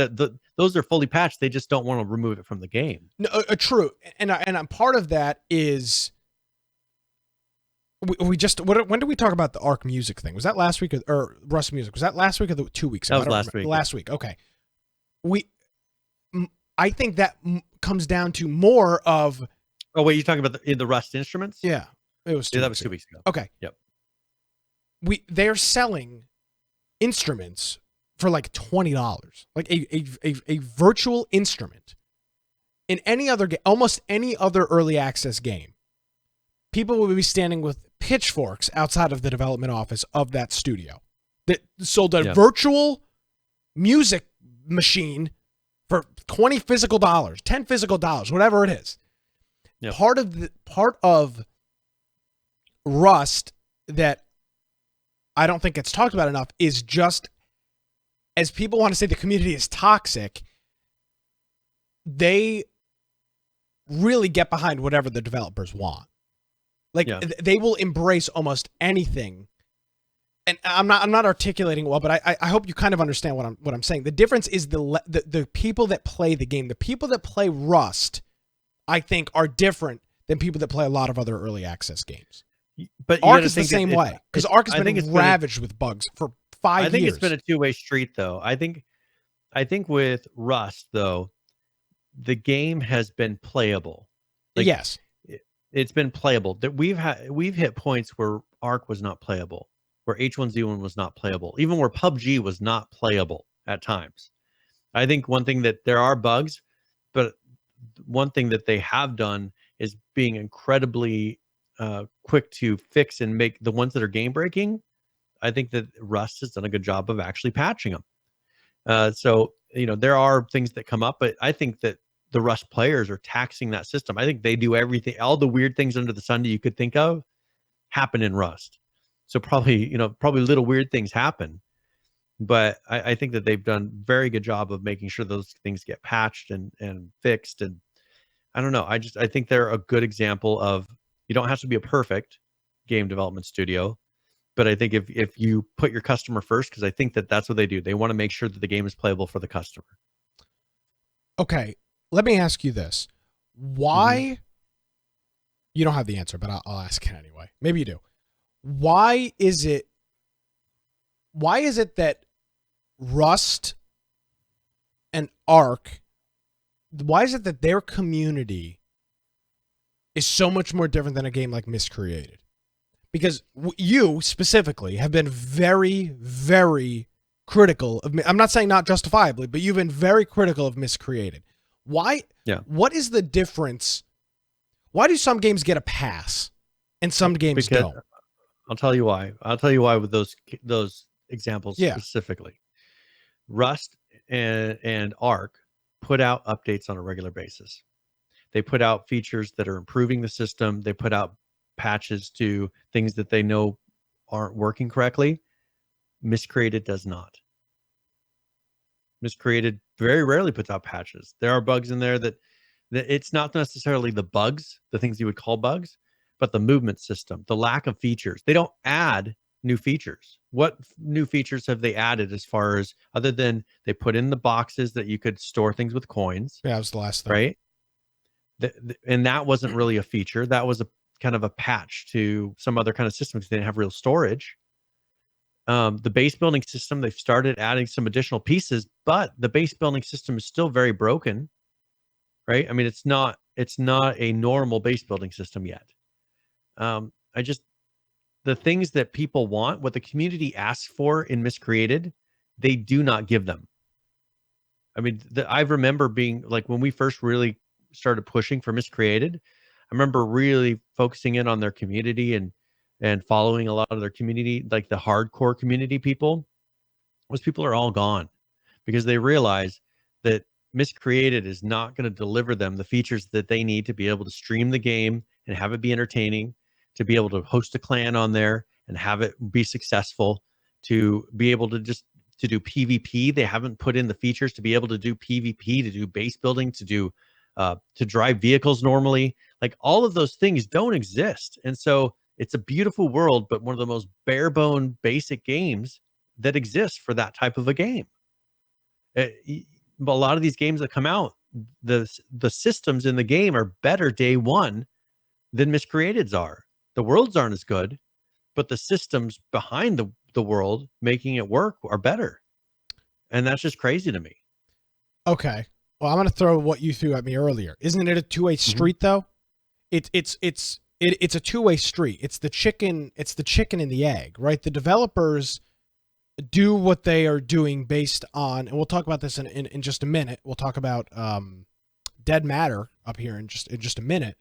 those are fully patched. They just don't want to remove it from the game. No, true. And part of that is we just, when did we talk about the Arc music thing? Was that last week or Rust music? Was that last week or 2 weeks ago? That was last week. Last week. Okay. I think that comes down to more of. Oh, wait, you talking about the Rust instruments? Yeah, it was. That was 2 weeks ago. Okay. Yep. They're selling instruments for like $20, like a virtual instrument. In any other game, almost any other early access game, people will be standing with pitchforks outside of the development office of that studio that sold a virtual music machine for $20 physical dollars, $10 physical dollars, whatever it is. Yep. Part of Rust that I don't think it's talked about enough is just, as people want to say the community is toxic, they really get behind whatever the developers want. Like, they will embrace almost anything. And I'm not articulating well, but I hope you kind of understand what I'm saying. The difference is the people that play the game. The people that play Rust, I think, are different than people that play a lot of other early access games. But Arc is the same way, because Arc has been ravaged with bugs for 5 years. I think it's been a two-way street, though. I think with Rust, though, the game has been playable. Like, yes, it's been playable. That we've hit points where Arc was not playable, where H1Z1 was not playable, even where PUBG was not playable at times. I think one thing that there are bugs, but one thing that they have done is being incredibly quick to fix and make the ones that are game breaking. I think that Rust has done a good job of actually patching them. So there are things that come up, but I think that the Rust players are taxing that system. I think they do everything, all the weird things under the sun that you could think of happen in Rust. So probably little weird things happen, but I think that they've done a very good job of making sure those things get patched and fixed. And I don't know. I think they're a good example of, you don't have to be a perfect game development studio, but I think if you put your customer first, because I think that that's what they do. They want to make sure that the game is playable for the customer. Okay. Let me ask you this. Why, you don't have the answer, but I'll ask it anyway. Maybe you do. Why is it why is it that Rust and Ark, why is it that their community is so much more different than a game like Miscreated? Because you specifically have been very, very critical of. I'm not saying not justifiably, but you've been very critical of Miscreated. Why? Yeah. What is the difference? Why do some games get a pass and some games Because don't? I'll tell you why. I'll tell you why with those examples Yeah. specifically. Rust and Ark put out updates on a regular basis. They put out features that are improving the system. They put out patches to things that they know aren't working correctly. Miscreated does not. Miscreated very rarely puts out patches. There are bugs in there that it's not necessarily the bugs, the things you would call bugs, but the movement system, the lack of features. They don't add new features. What new features have they added as far as other than they put in the boxes that you could store things with coins, Yeah, that was the last thing. right? And that wasn't really a feature. That was a kind of a patch to some other kind of system because they didn't have real storage. The base building system, they've started adding some additional pieces, but the base building system is still very broken, right? I mean, it's not a normal base building system yet. I just the things that people want, what the community asks for in Miscreated, they do not give them. I mean, I remember being like when we first really started pushing for Miscreated, I remember really focusing in on their community and following a lot of their community, like the hardcore community people. Those people are all gone because they realize that Miscreated is not going to deliver them the features that they need to be able to stream the game and have it be entertaining, to be able to host a clan on there and have it be successful, to be able to just to do PvP. They haven't put in the features to be able to do PvP, to do base building, to drive vehicles normally. Like all of those things don't exist. And so it's a beautiful world, but one of the most bare bone basic games that exists for that type of a game. But a lot of these games that come out, the systems in the game are better day one than Miscreated's are. The worlds aren't as good, but the systems behind the world making it work are better. And that's just crazy to me. Okay. Well, I'm going to throw what you threw at me earlier. Isn't it a two-way street though? It's a two-way street. It's the chicken and the egg, right? The developers do what they are doing based on, and we'll talk about this in just a minute. We'll talk about Dead Matter up here in just a minute.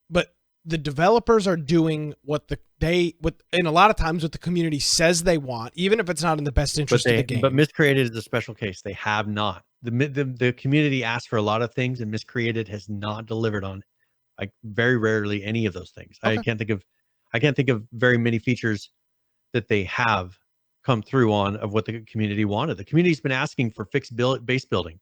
But the developers are doing what and a lot of times what the community says they want, even if it's not in the best interest of the game. But Miscreated is a special case. They have not. The community asked for a lot of things, and Miscreated has not delivered on, like, very rarely any of those things. Okay. I can't think of very many features that they have come through on of what the community wanted. The community's been asking for fixed base building.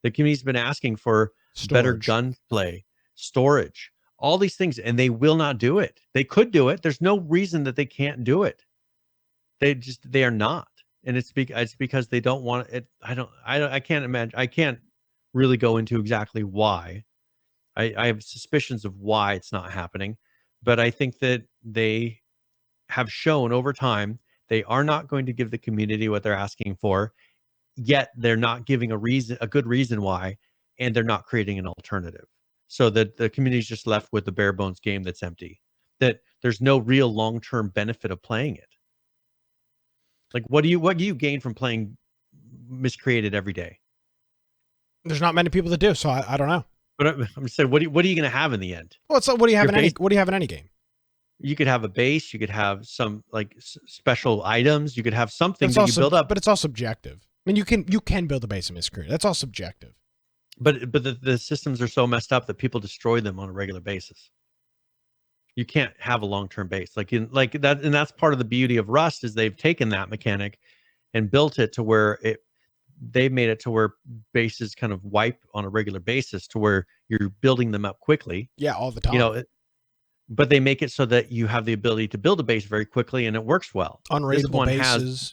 The community's been asking for better gunplay, storage, all these things, and they will not do it. They could do it. There's no reason that they can't do it. They are not. And it's because they don't want it. I can't imagine. I can't really go into exactly why. I have suspicions of why it's not happening, but I think that they have shown over time they are not going to give the community what they're asking for, yet they're not giving a good reason why, and they're not creating an alternative. So that the community is just left with the bare bones game that's empty, that there's no real long-term benefit of playing it. Like, what do you gain from playing Miscreated every day? There's not many people that do, so I don't know. But I'm saying, what are you going to have in the end? Well, it's like, what do you have in any game? You could have a base. You could have some like special items. You could have something that you build up. But it's all subjective. I mean, you can build a base in Miscreated. That's all subjective. But the systems are so messed up that people destroy them on a regular basis. You can't have a long-term base like that, and that's part of the beauty of Rust is they've taken that mechanic and built it to where they've made it to where bases kind of wipe on a regular basis to where you're building them up quickly. Yeah, all the time. But they make it so that you have the ability to build a base very quickly and it works well. Unrateable bases,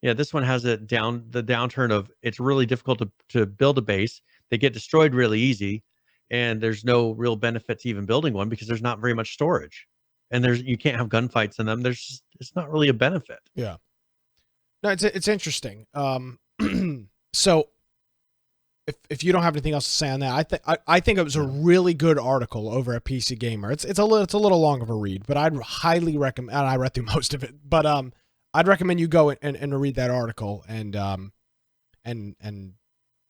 Yeah, this one has the downturn of it's really difficult to build a base. They get destroyed really easy, and there's no real benefit to even building one because there's not very much storage. And you can't have gunfights in them. It's not really a benefit. Yeah. No, it's interesting. So if you don't have anything else to say on that, I think it was a really good article over at PC Gamer. It's a little long of a read, but I'd highly recommend. And I read through most of it, but I'd recommend you go and read that article and I don't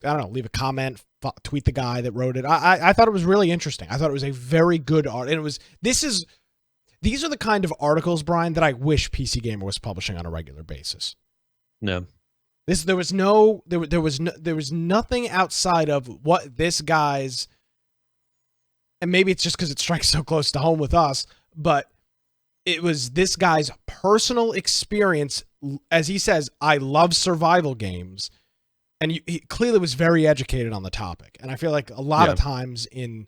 know, leave a comment, tweet the guy that wrote it. I thought it was really interesting. I thought it was a very good art, and these are the kind of articles, Brian, that I wish PC Gamer was publishing on a regular basis. No. There was nothing outside of what this guy's, and maybe it's just because it strikes so close to home with us, but it was this guy's personal experience. As he says, I love survival games, and he clearly was very educated on the topic. And I feel like a lot of times in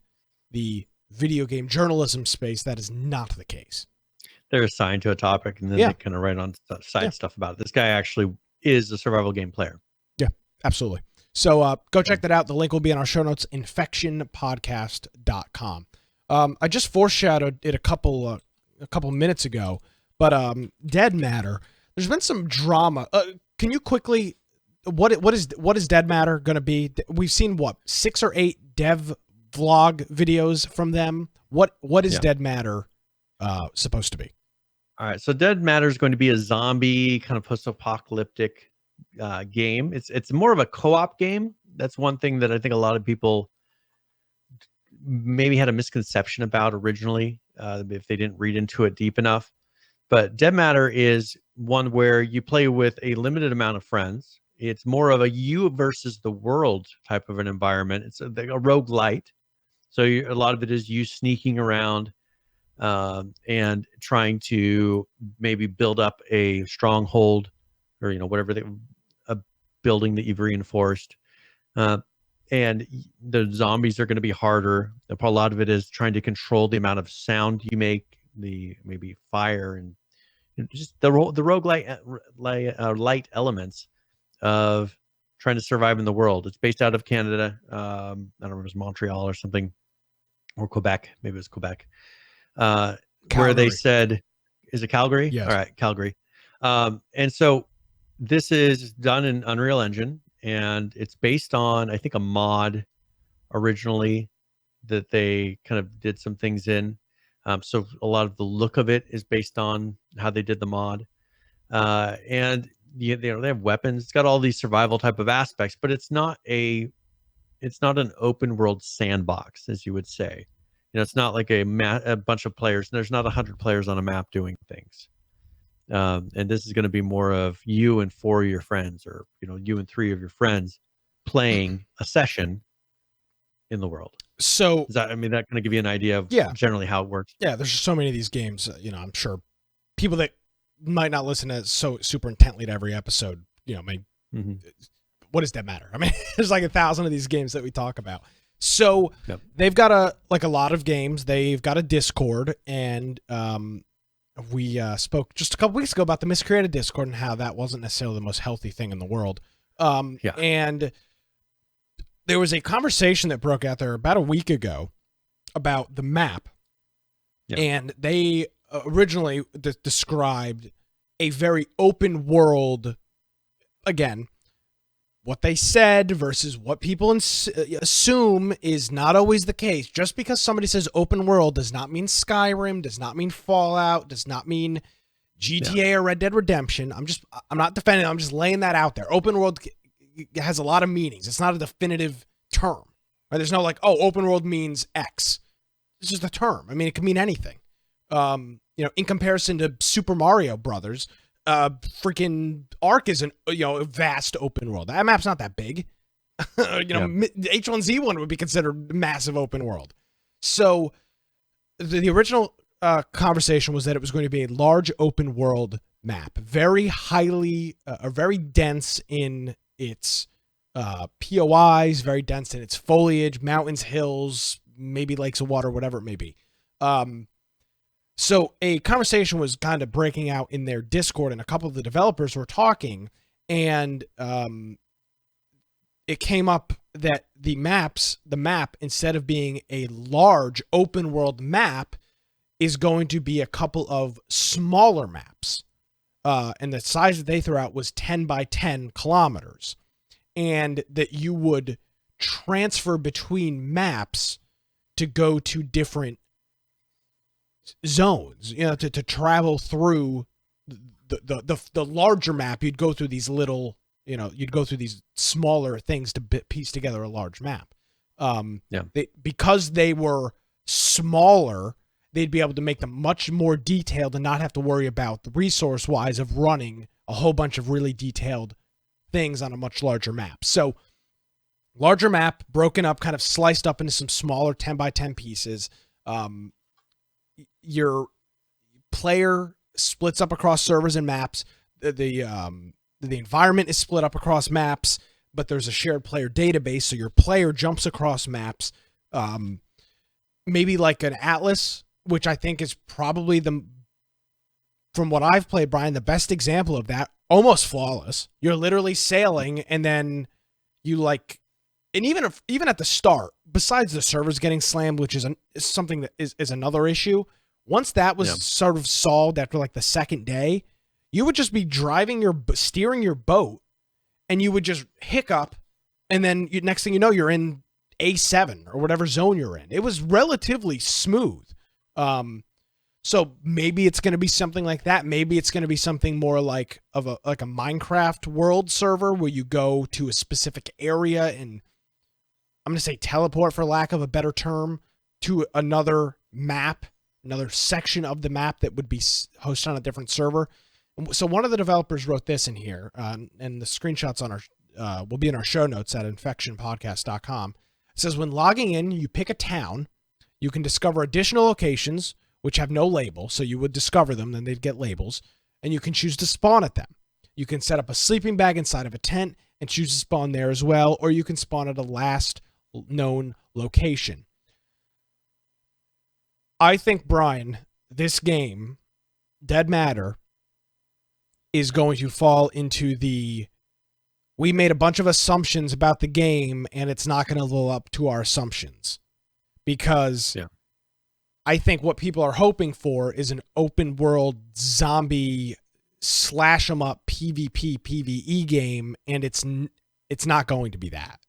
the video game journalism space, that is not the case. They're assigned to a topic, and then they kind of write on side stuff about it. This guy actually is a survival game player. Yeah, absolutely. So go check that out. The link will be in our show notes, infectionpodcast.com. I just foreshadowed it a couple minutes ago, but Dead Matter, there's been some drama. Can you quickly, what is Dead Matter going to be? We've seen 6 or 8 dev vlog videos from them. What is Dead Matter supposed to be? All right, so Dead Matter is going to be a zombie kind of post-apocalyptic game. It's more of a co-op game. That's one thing that I think a lot of people maybe had a misconception about originally, if they didn't read into it deep enough. But Dead Matter is one where you play with a limited amount of friends. It's more of a you versus the world type of an environment. It's a roguelite. So a lot of it is you sneaking around and trying to maybe build up a stronghold or, whatever, a building that you've reinforced. And the zombies are going to be harder. A lot of it is trying to control the amount of sound you make, the maybe fire, and just the roguelite light elements of trying to survive in the world. It's based out of Canada. I don't remember if it was Montreal or something, or Quebec. Maybe it was Quebec. Where they said, is it Calgary? Yes. All right, Calgary. And so this is done in Unreal Engine, and it's based on, I think, a mod originally that they kind of did some things in. So a lot of the look of it is based on how they did the mod. And they have weapons. It's got all these survival type of aspects, but it's not an open world sandbox, as you would say. It's not like a bunch of players. There's not 100 players on a map doing things. And this is going to be more of you and 4 of your friends, or you and 3 of your friends playing a session in the world. So that kind of give you an idea of generally how it works. Yeah, there's just so many of these games. I'm sure people that might not listen to so super intently to every episode, what does that matter? There's like 1,000 of these games that we talk about. So they've got a lot of games. They've got a Discord, and we spoke just a couple weeks ago about the miscreated Discord and how that wasn't necessarily the most healthy thing in the world. And there was a conversation that broke out there about a week ago about the map, and they originally described a very open world. Again, what they said versus what people assume is not always the case. Just because somebody says open world does not mean Skyrim, does not mean Fallout, does not mean GTA or Red Dead Redemption. I'm not defending it. I'm just laying that out there. Open world has a lot of meanings. It's not a definitive term. Right? There's no open world means X. It's just a term. It can mean anything. In comparison to Super Mario Brothers, freaking Ark is a vast open world. That map's not that big. H1Z1 would be considered massive open world. So the original conversation was that it was going to be a large open world map, very highly or very dense in its POIs, very dense in its foliage, mountains, hills, maybe lakes of water, whatever it may be. So a conversation was kind of breaking out in their Discord, and a couple of the developers were talking, and it came up that the map, instead of being a large open world map, is going to be a couple of smaller maps. and the size that they threw out was 10 by 10 kilometers, and that you would transfer between maps to go to different zones, to travel through the larger map. You'd go through these little, you'd go through these smaller things to piece together a large map. Because they were smaller, they'd be able to make them much more detailed and not have to worry about the resource wise of running a whole bunch of really detailed things on a much larger map. So larger map, broken up, kind of sliced up into some smaller 10 by 10 pieces. Your player splits up across servers and maps. The environment is split up across maps, but there's a shared player database, so your player jumps across maps. Maybe like an atlas, which I think is probably from what I've played, Brian, the best example of that. Almost flawless. You're literally sailing, and then you and even at the start, besides the servers getting slammed, which is something that is another issue. Once that was sort of solved after like the second day, you would just be steering your boat, and you would just hiccup, and then next thing you know, you're in A7 or whatever zone you're in. It was relatively smooth. So maybe it's going to be something like that. Maybe it's going to be something more like a Minecraft world server where you go to a specific area and, I'm going to say teleport for lack of a better term, to another map, another section of the map that would be hosted on a different server. So one of the developers wrote this in here, and the screenshots on our will be in our show notes at infectionpodcast.com. It says, when logging in, you pick a town. You can discover additional locations which have no label, so you would discover them, then they'd get labels, and you can choose to spawn at them. You can set up a sleeping bag inside of a tent and choose to spawn there as well, or you can spawn at a last known location. I think, Brian, this game, Dead Matter, is going to fall into we made a bunch of assumptions about the game, and it's not going to live up to our assumptions. Because I think what people are hoping for is an open world zombie slash 'em up PvP PvE game, and it's not going to be that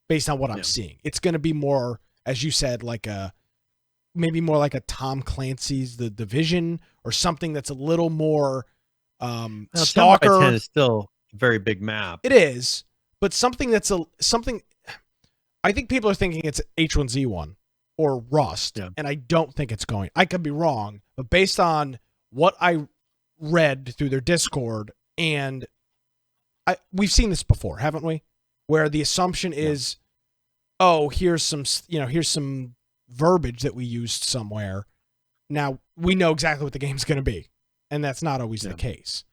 based on what I'm seeing. It's going to be more, as you said, maybe more like a Tom Clancy's The Division, or something that's a little more Stalker. 10 by 10 is still a very big map. It is, but something that's something. I think people are thinking it's H1Z1 or Rust, and I don't think it's going. I could be wrong, but based on what I read through their Discord, and we've seen this before, haven't we? Where the assumption is, oh, here's some verbiage that we used somewhere. Now we know exactly what the game's going to be, and that's not always the case.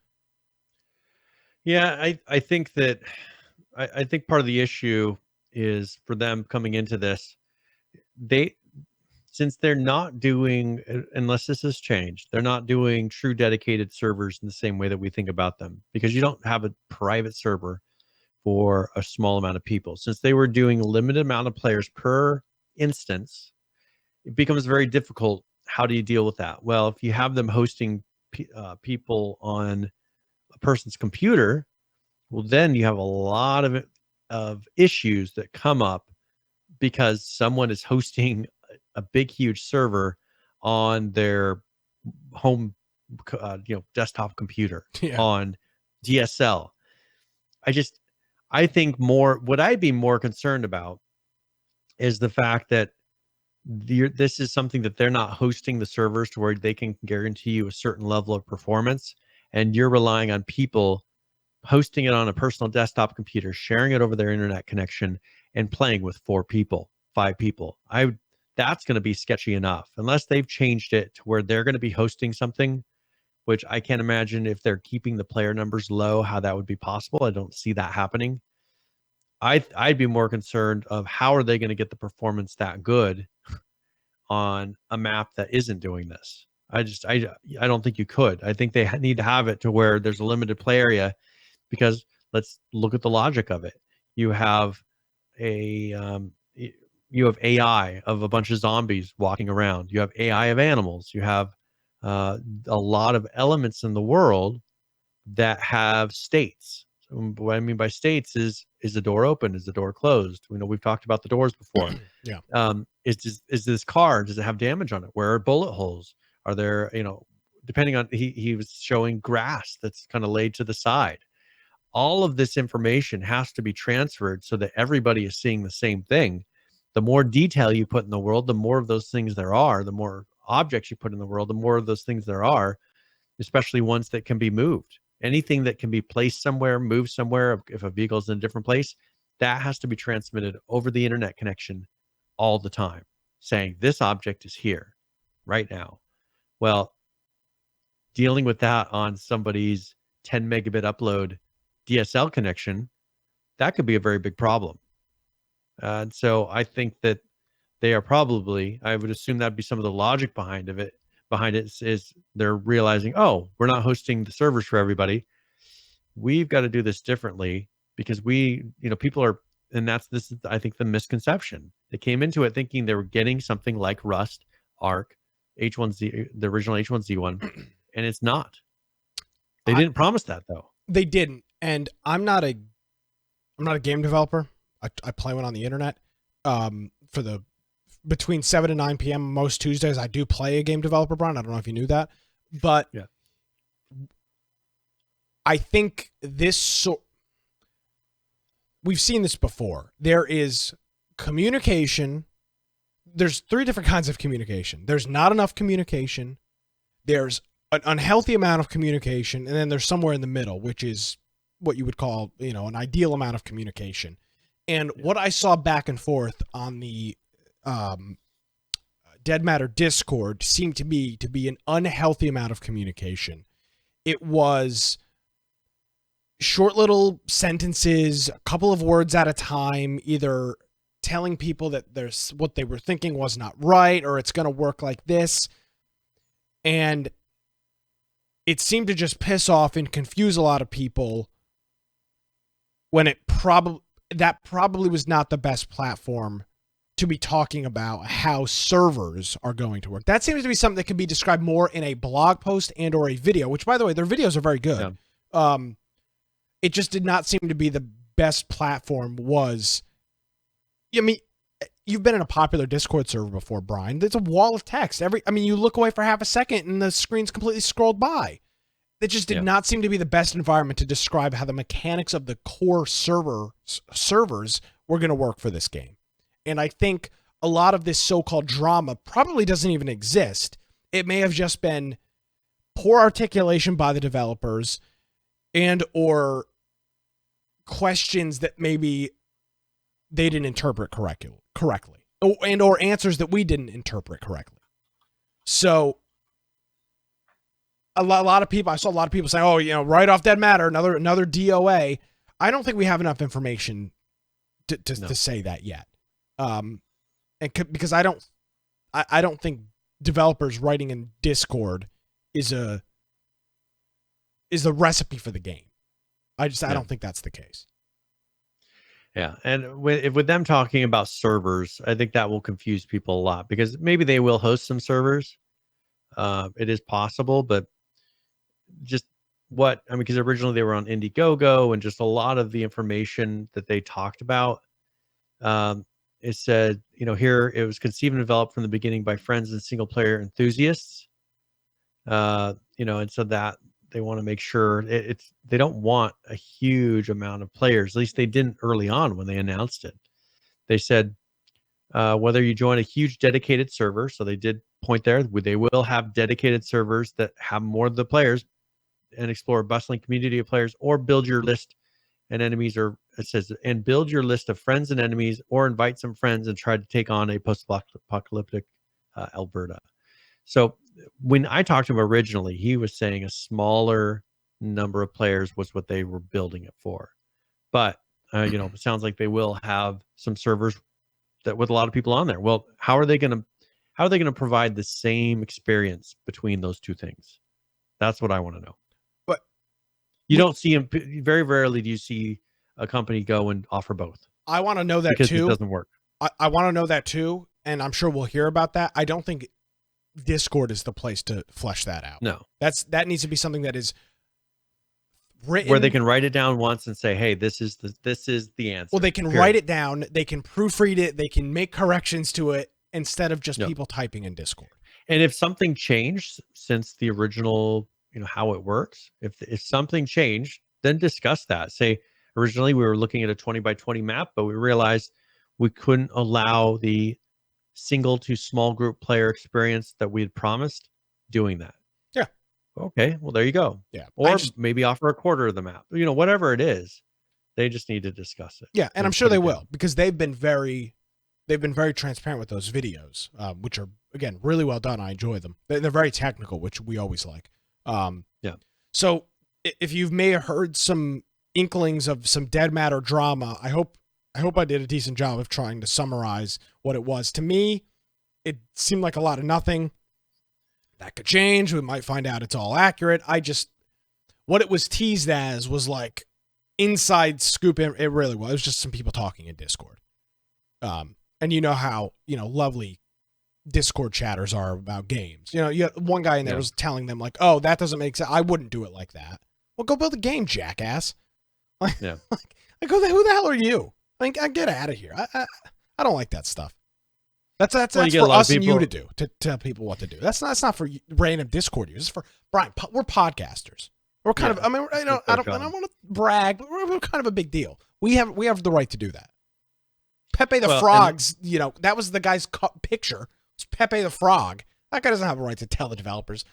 Yeah, I think that I think part of the issue is for them coming into this, since they're not doing, unless this has changed, they're not doing true dedicated servers in the same way that we think about them, because you don't have a private server for a small amount of people. Since they were doing a limited amount of players per instance, it becomes very difficult. How do you deal with that? Well, if you have them hosting people on a person's computer, well, then you have a lot of issues that come up because someone is hosting a big, huge server on their home, desktop computer on DSL. I think what I'd be more concerned about is the fact that this is something that they're not hosting the servers to where they can guarantee you a certain level of performance, and you're relying on people hosting it on a personal desktop computer, sharing it over their internet connection, and playing with 4 people, 5 people. That's going to be sketchy enough, unless they've changed it to where they're going to be hosting something, which I can't imagine if they're keeping the player numbers low, how that would be possible. I don't see that happening. I'd be more concerned of how are they going to get the performance that good on a map that isn't doing this. I don't think you could. I think they need to have it to where there's a limited play area, because let's look at the logic of it. You have AI of a bunch of zombies walking around. You have AI of animals. You have a lot of elements in the world that have states. So what I mean by states is the door open? Is the door closed? We know we've talked about the doors before. Yeah. Is this car, does it have damage on it? Where are bullet holes? Are there, depending on, he was showing grass that's kind of laid to the side. All of this information has to be transferred so that everybody is seeing the same thing. The more detail you put in the world, the more of those things there are. The more objects you put in the world, the more of those things there are, especially ones that can be moved. Anything that can be placed somewhere, moved somewhere, if a vehicle is in a different place, that has to be transmitted over the internet connection all the time, saying this object is here right now. Well, dealing with that on somebody's 10 megabit upload DSL connection, that could be a very big problem. And so I think that they are probably, I would assume that'd be some of the logic behind it is they're realizing, oh, we're not hosting the servers for everybody. We've got to do this differently because people are, and this is, I think, the misconception. They came into it thinking they were getting something like Rust, Arc, H1Z, the original H1Z1, and it's not. They didn't promise that though. They didn't. And I'm not a game developer. I play one on the internet. Between 7 and 9 p.m. most Tuesdays, I do play a game developer, Brian. I don't know if you knew that, but yeah. I think we've seen this before. There is communication. There's 3 different kinds of communication. There's not enough communication. There's an unhealthy amount of communication. And then there's somewhere in the middle, which is what you would call, an ideal amount of communication. And what I saw back and forth on the Dead Matter Discord seemed to be an unhealthy amount of communication. It was short little sentences, a couple of words at a time, either telling people that there's what they were thinking was not right, or it's going to work like this. And it seemed to just piss off and confuse a lot of people when that probably was not the best platform to be talking about how servers are going to work. That seems to be something that can be described more in a blog post and or a video, which, by the way, their videos are very good. Yeah. It just did not seem to be the best platform was. I mean, you've been in a popular Discord server before, Brian. There's a wall of text. You look away for half a second and the screen's completely scrolled by. It just did not seem to be the best environment to describe how the mechanics of the core servers were going to work for this game. And I think a lot of this so-called drama probably doesn't even exist. It may have just been poor articulation by the developers and or questions that maybe they didn't interpret correctly. And or answers that we didn't interpret correctly. So I saw a lot of people saying, oh, right off Dead Matter, another DOA. I don't think we have enough information to say that yet. Because I don't think developers writing in Discord is the recipe for the game. I don't think that's the case. Yeah, and with them talking about servers, I think that will confuse people a lot because maybe they will host some servers. It is possible, but just because originally they were on Indiegogo, and just a lot of the information that they talked about, it said, here it was conceived and developed from the beginning by friends and single player enthusiasts, and so that they want to make sure they don't want a huge amount of players. At least they didn't early on when they announced it. They said, whether you join a huge dedicated server, so they did point there, they will have dedicated servers that have more of the players and explore a bustling community of players, or build your list and enemies, or it says, and build your list of friends and enemies, or invite some friends and try to take on a post-apocalyptic Alberta. So when I talked to him originally, he was saying a smaller number of players was what they were building it for. But, it sounds like they will have some servers that with a lot of people on there. Well, how are they going to provide the same experience between those two things? That's what I want to know. But you don't see them, very rarely do you see a company go and offer both. I want to know that because too. It doesn't work. I want to know that too. And I'm sure we'll hear about that. I don't think Discord is the place to flesh that out. No, that needs to be something that is written where they can write it down once and say, hey, this is the answer. Well, they can write it down, they can proofread it, they can make corrections to it instead of just people typing in Discord. And if something changed since the original, how it works, if something changed, then discuss that. Say, originally we were looking at a 20 by 20 map, but we realized we couldn't allow the single to small group player experience that we had promised doing that. Yeah. Okay, well, there you go. Yeah. Or maybe offer a quarter of the map, whatever it is. They just need to discuss it. Yeah, and I'm sure they will, because they've been very transparent with those videos, which are, again, really well done. I enjoy them. They're very technical, which we always like. Yeah. So if you may have heard some inklings of some dead matter drama, I hope I did a decent job of trying to summarize what it was. To me, it seemed like a lot of nothing. That could change. We might find out it's all accurate. What it was teased as was like inside scoop. It really was. It was just some people talking in Discord. And you know how, lovely Discord chatters are about games. One guy in there was telling them like, oh, that doesn't make sense. I wouldn't do it like that. Well, go build a game, jackass. Like, who the hell are you? I get out of here. I don't like that stuff. That's for us and you to do, to tell people what to do. That's not for random Discord users. It's for Brian. We're podcasters. We're kind of. I mean, I don't want to brag, but we're kind of a big deal. We have the right to do that. Pepe the Frog's. That was the guy's picture. It's Pepe the Frog. That guy doesn't have a right to tell the developers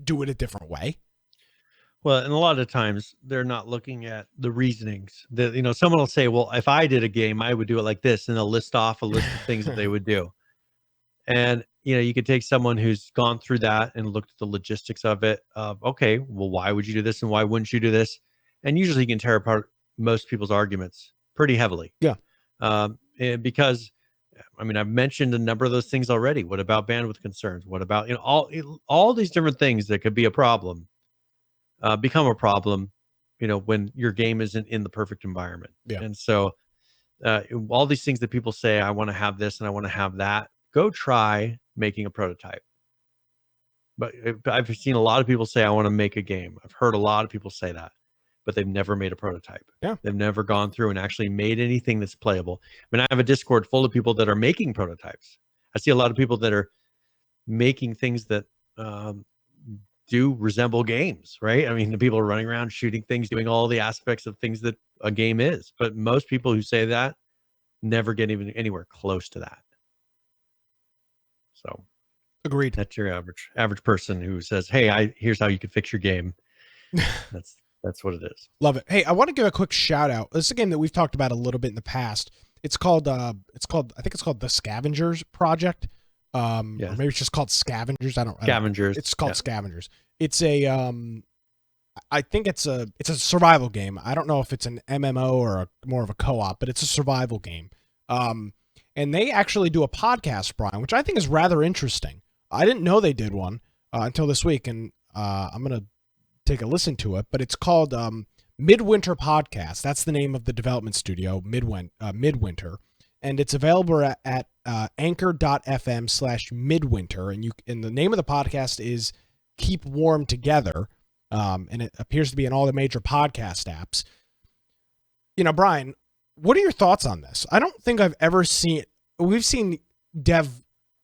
do it a different way. Well, and a lot of times they're not looking at the reasonings. That someone will say, "Well, if I did a game, I would do it like this," and they'll list off a list of things that they would do. And you could take someone who's gone through that and looked at the logistics of it. Okay, well, why would you do this, and why wouldn't you do this? And usually, you can tear apart most people's arguments pretty heavily. Yeah. Because, I've mentioned a number of those things already. What about bandwidth concerns? What about all these different things that could be a problem, become a problem, when your game isn't in the perfect environment. Yeah. And so, all these things that people say, I want to have this and I want to have that. Go try making a prototype. But I've seen a lot of people say, I want to make a game. I've heard a lot of people say that, but they've never made a prototype. Yeah. They've never gone through and actually made anything that's playable. I have a Discord full of people that are making prototypes. I see a lot of people that are making things that do resemble games, right? The people are running around shooting things, doing all the aspects of things that a game is. But most people who say that never get even anywhere close to that. So, agreed. That's your average person who says, "Hey, here's how you can fix your game." That's what it is. Love it. Hey, I want to give a quick shout out. This is a game that we've talked about a little bit in the past. It's called I think it's called the Scavengers Project. Or maybe it's just called Scavengers. Scavengers. It's called Scavengers. It's a I think it's a survival game. I don't know if it's an MMO or more of a co-op, but it's a survival game. And they actually do a podcast, Brian, which I think is rather interesting. I didn't know they did one until this week, and I'm going to take a listen to it. But it's called Midwinter Podcast. That's the name of the development studio, Midwinter. And it's available at anchor.fm/midwinter. And the name of the podcast is Keep Warm Together. And it appears to be in all the major podcast apps. Brian, what are your thoughts on this? I don't think I've ever we've seen dev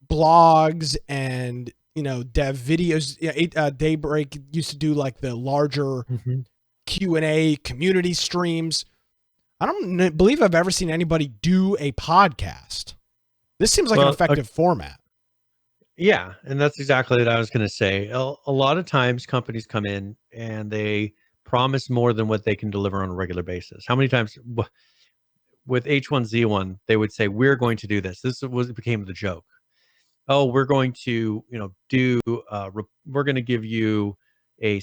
blogs and, dev videos. Daybreak used to do like the larger Q&A community streams. I don't believe I've ever seen anybody do a podcast. This seems like an effective format. Yeah, and that's exactly what I was going to say. A lot of times companies come in and they promise more than what they can deliver on a regular basis. How many times with H1Z1, they would say, we're going to do this. Became the joke. Oh, we're going to, we're going to give you a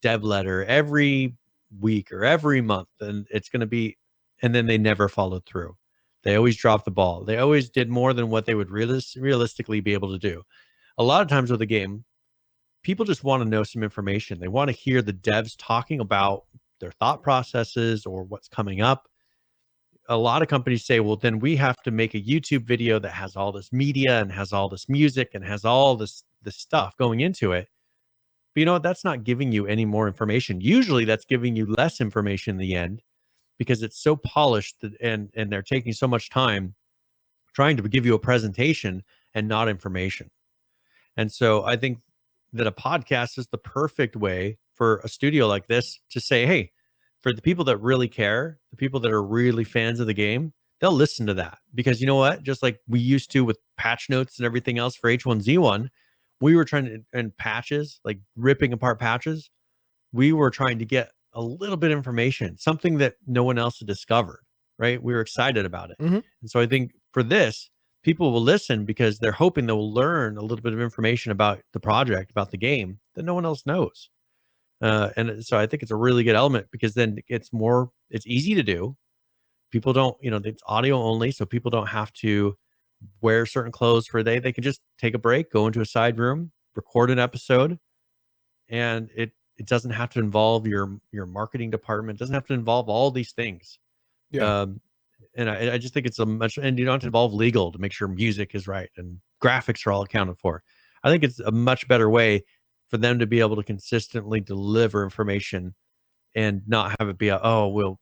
dev letter every week or every month. And it's going to be, and then they never followed through. They always dropped the ball. They always did more than what they would realistically be able to do. A lot of times with a game, people just want to know some information. They want to hear the devs talking about their thought processes or what's coming up. A lot of companies say, well, then we have to make a YouTube video that has all this media and has all this music and has all this stuff going into it. But you know what? That's not giving you any more information. Usually that's giving you less information in the end because it's so polished and they're taking so much time trying to give you a presentation and not information. And so I think that a podcast is the perfect way for a studio like this to say, hey, for the people that really care, the people that are really fans of the game, they'll listen to that. Because you know what? Just like we used to with patch notes and everything else for H1Z1, we were trying to, and patches, like ripping apart patches, we were trying to get a little bit of information, something that no one else had discovered, right? We were excited about it. Mhm. And so I think for this, people will listen because they're hoping they'll learn a little bit of information about the project, about the game that no one else knows. And so I think it's a really good element because then it's easy to do. People don't, it's audio only. So people don't have to wear certain clothes for a day. They can just take a break, go into a side room, record an episode, and it doesn't have to involve your marketing department. It doesn't have to involve all these things. Yeah. And I just think it's and you don't have to involve legal to make sure music is right and graphics are all accounted for. I think it's a much better way for them to be able to consistently deliver information and not have it be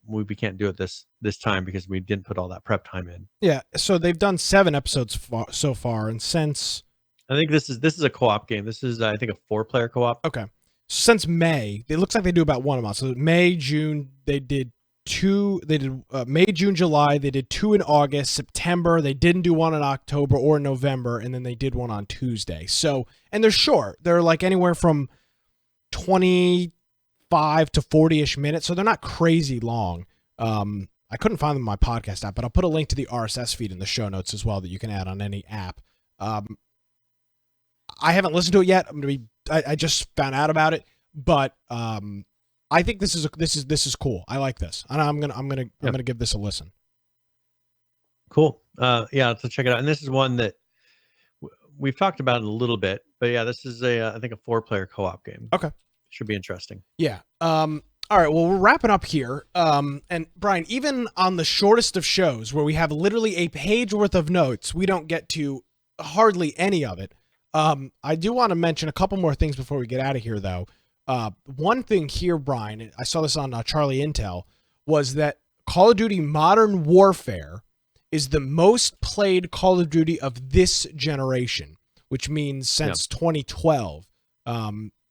we can't do it this time because we didn't put all that prep time in. Yeah. So they've done 7 episodes so far, and since I think this is a co-op game. This is I think a 4-player co-op. okay, since May, it looks like they do about 1 a month. So May, June, they did 2. They did May, June, July. They did 2 in August, September. They didn't do 1 in October or November, and then they did 1 on Tuesday. So, and they're short. They're like anywhere from 25 to 40-ish minutes, so they're not crazy long. I couldn't find them in my podcast app, but I'll put a link to the RSS feed in the show notes as well that you can add on any app. I haven't listened to it yet. I just found out about it, but I think this is cool. I like this, and I'm gonna give this a listen. Cool. Yeah, so check it out. And this is one that we've talked about it a little bit, but yeah, this is I think a 4-player co-op game. Okay, should be interesting. Yeah. All right. Well, we're wrapping up here. And Brian, even on the shortest of shows where we have literally a page worth of notes, we don't get to hardly any of it. I do want to mention a couple more things before we get out of here, though. One thing here, Brian, I saw this on Charlie Intel, was that Call of Duty Modern Warfare is the most played Call of Duty of this generation, which means since 2012.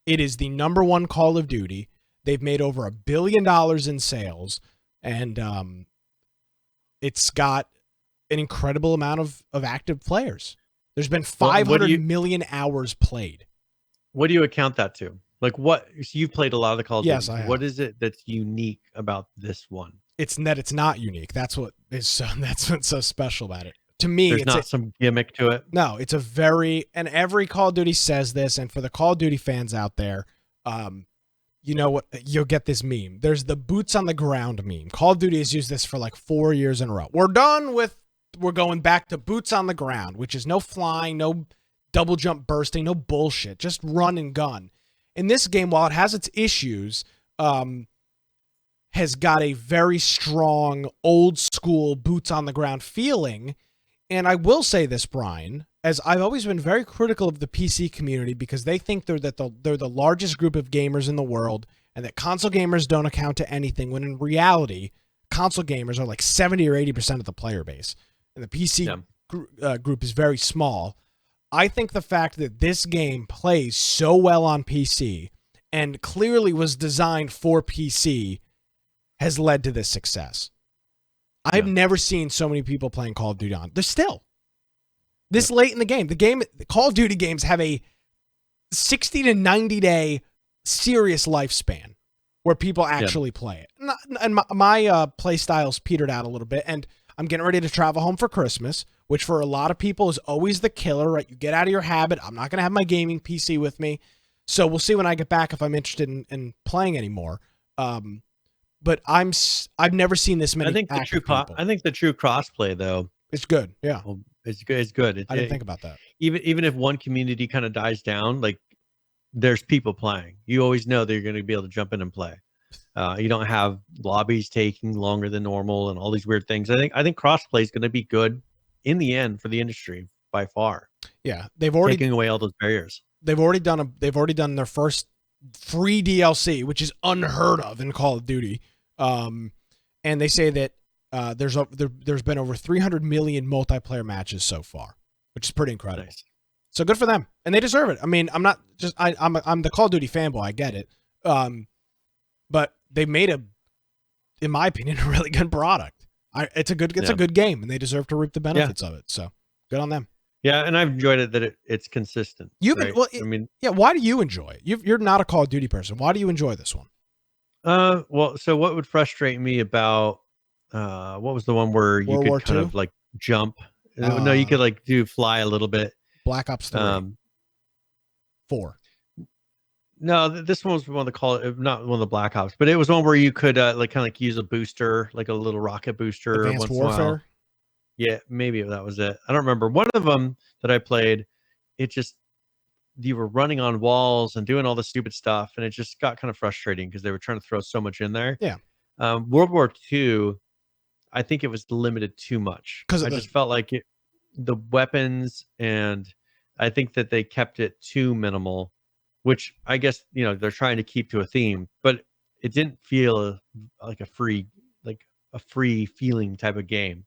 It is the number 1 Call of Duty. They've made over $1 billion in sales, and it's got an incredible amount of active players. There's been 500 million hours played. What do you account that to? Like what? So you've played a lot of the Call of Duty. Yes, I have. What is it that's unique about this one? It's that it's not unique. That's what is that's what's so special about it. To me, there's not some gimmick to it. No, it's a very, and every Call of Duty says this, and for the Call of Duty fans out there, you know what? You'll get this meme. There's the boots on the ground meme. Call of Duty has used this for like 4 years in a row. We're going back to boots on the ground, which is no flying, no double jump bursting, no bullshit, just run and gun. In this game, while it has its issues, has got a very strong old school boots on the ground feeling. And I will say this, Brian, as I've always been very critical of the PC community because they think they're the largest group of gamers in the world and that console gamers don't account to anything, when in reality, console gamers are like 70 or 80% of the player base. And the PC group is very small. I think the fact that this game plays so well on PC and clearly was designed for PC has led to this success. I've never seen so many people playing Call of Duty on. There's still this late in the game. The Call of Duty games have a 60 to 90 day serious lifespan where people actually play it. And my play style's petered out a little bit, and I'm getting ready to travel home for Christmas, which for a lot of people is always the killer, right? You get out of your habit. I'm not going to have my gaming PC with me. So we'll see when I get back if I'm interested in playing anymore. But I've never seen this many. I think the true crossplay though, it's good. Yeah, it's good. It's good. I didn't think about that. Even if one community kind of dies down, like there's people playing. You always know that you're going to be able to jump in and play. You don't have lobbies taking longer than normal and all these weird things. I think crossplay is going to be good in the end for the industry by far. Yeah, they've already taking away all those barriers. They've already done their first free DLC, which is unheard of in Call of Duty. And they say that there's been over 300 million multiplayer matches so far, which is pretty incredible. Nice. So good for them, and they deserve it. I mean, I'm not just I'm the Call of Duty fanboy. I get it, but they made in my opinion, a really good product. It's a good game, and they deserve to reap the benefits of it. So good on them. Yeah, and I've enjoyed it that it's consistent. Right? Why do you enjoy it? You're not a Call of Duty person. Why do you enjoy this one? Well, so what would frustrate me about what was the one where you World War could kind II? of like jump? No, you could like fly a little bit. Black Ops 3. 4. No, this one was one of the not one of the Black Ops, but it was one where you could use a booster, like a little rocket booster. Advanced once Warfare. In a while. Yeah, maybe that was it. I don't remember. One of them that I played, you were running on walls and doing all this stupid stuff, and it just got kind of frustrating because they were trying to throw so much in there. Yeah. World War II, I think it was limited too much because I just felt like the weapons, and I think that they kept it too minimal, which I guess they're trying to keep to a theme, but it didn't feel like a free feeling type of game.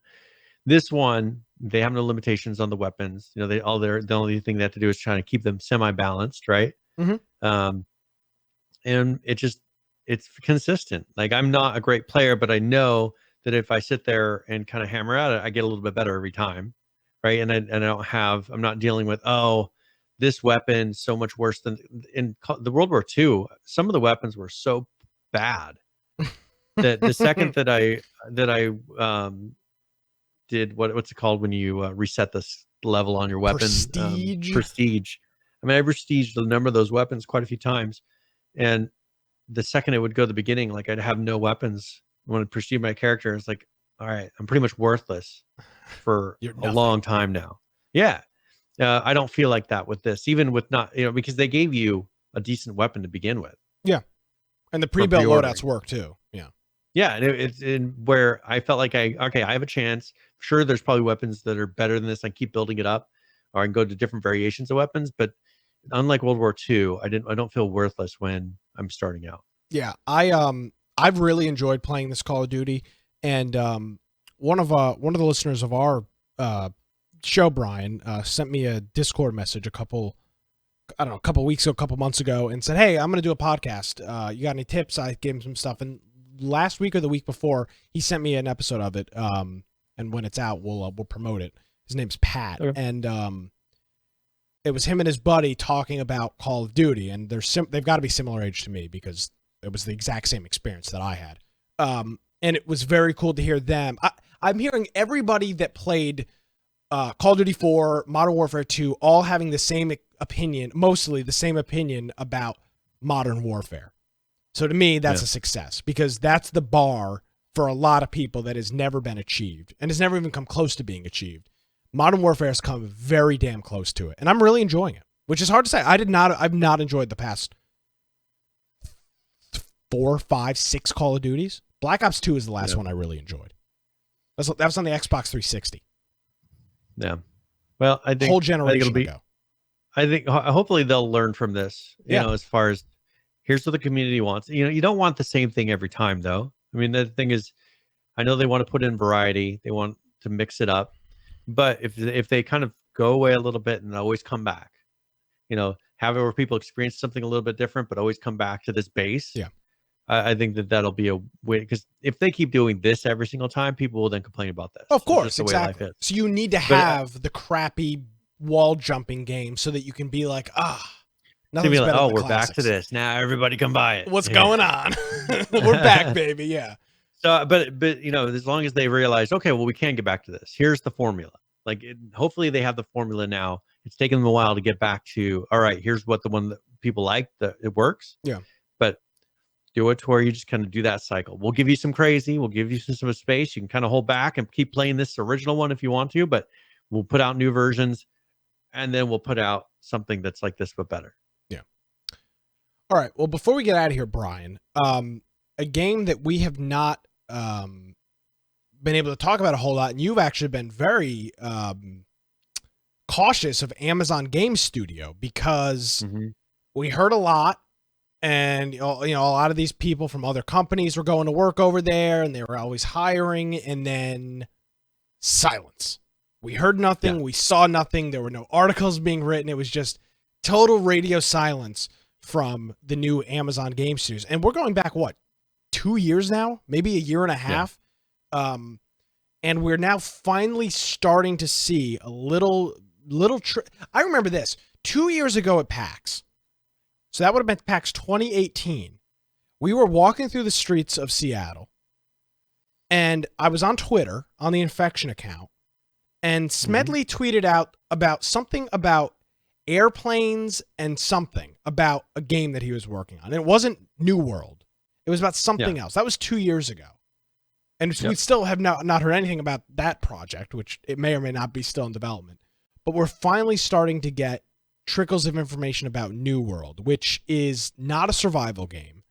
This one, they have no limitations on the weapons. The only thing they have to do is try to keep them semi-balanced, right? Mm-hmm. And it's consistent. Like, I'm not a great player, but I know that if I sit there and kind of hammer at it, I get a little bit better every time, right? And I'm not dealing with, this weapon so much worse than in the World War II. Some of the weapons were so bad that the second that I did what's it called when you reset this level on your weapon? Prestige. I mean, I prestiged a number of those weapons quite a few times, and the second it would go to the beginning, like I'd have no weapons. When I prestige my character, it's like, all right, I'm pretty much worthless for a long time now. Yeah. I don't feel like that with this, even with not, because they gave you a decent weapon to begin with. Yeah. And the pre-built loadouts work too. Yeah. Yeah. And it's in where I felt like I have a chance. Sure, there's probably weapons that are better than this. I keep building it up, or I can go to different variations of weapons. But unlike World War II, I don't feel worthless when I'm starting out. Yeah. I've really enjoyed playing this Call of Duty. And one of the listeners of our show, Brian, sent me a Discord message a couple weeks ago, a couple months ago, and said, "Hey, I'm going to do a podcast. You got any tips?" I gave him some stuff, and last week or the week before, he sent me an episode of it. And when it's out, we'll promote it. His name's Pat, okay. And it was him and his buddy talking about Call of Duty, and they've got to be similar age to me because it was the exact same experience that I had. And it was very cool to hear them. I'm hearing everybody that played Call of Duty 4, Modern Warfare 2, all having the same opinion, mostly the same opinion about Modern Warfare. So to me, that's a success because that's the bar for a lot of people that has never been achieved and has never even come close to being achieved. Modern Warfare has come very damn close to it, and I'm really enjoying it, which is hard to say. I've not enjoyed the past 4, 5, 6 Call of Duties. Black Ops 2 is the last one I really enjoyed. That was on the Xbox 360. Yeah. Well, I think whole generation ago. I think hopefully they'll learn from this, as far as here's what the community wants. You don't want the same thing every time though. I mean, the thing is, I know they want to put in variety. They want to mix it up, but if they kind of go away a little bit and always come back, have it where people experience something a little bit different, but always come back to this base. Yeah. I think that'll be a way, because if they keep doing this every single time, people will then complain about this. Of course, exactly. So you need to have the crappy wall jumping game so that you can be like, nothing's better than the we're classics. Back to this now. Everybody come buy it. What's going on? We're back, baby. Yeah. So, but as long as they realize, okay, well, we can get back to this. Here's the formula. Like, hopefully they have the formula now. It's taken them a while to get back to, all right, here's what the one that people like, that it works. Yeah. But do it to where you just kind of do that cycle. We'll give you some crazy. We'll give you some space. You can kind of hold back and keep playing this original one if you want to, but we'll put out new versions, and then we'll put out something that's like this, but better. Yeah. All right. Well, before we get out of here, Brian, a game that we have not been able to talk about a whole lot, and you've actually been very cautious of Amazon Game Studio because we heard a lot. And a lot of these people from other companies were going to work over there, and they were always hiring, and then silence. We heard nothing. Yeah. We saw nothing. There were no articles being written. It was just total radio silence from the new Amazon Game Studios. And we're going back, 2 years now? Maybe a year and a half? Yeah. And we're now finally starting to see a little I remember this 2 years ago at PAX. So that would have been PAX 2018. We were walking through the streets of Seattle, and I was on Twitter on the Infection account, and Smedley tweeted out about something about airplanes and something about a game that he was working on. And it wasn't New World. It was about something else. That was 2 years ago. And we still have not heard anything about that project, which it may or may not be still in development. But we're finally starting to get trickles of information about New World, which is not a survival game,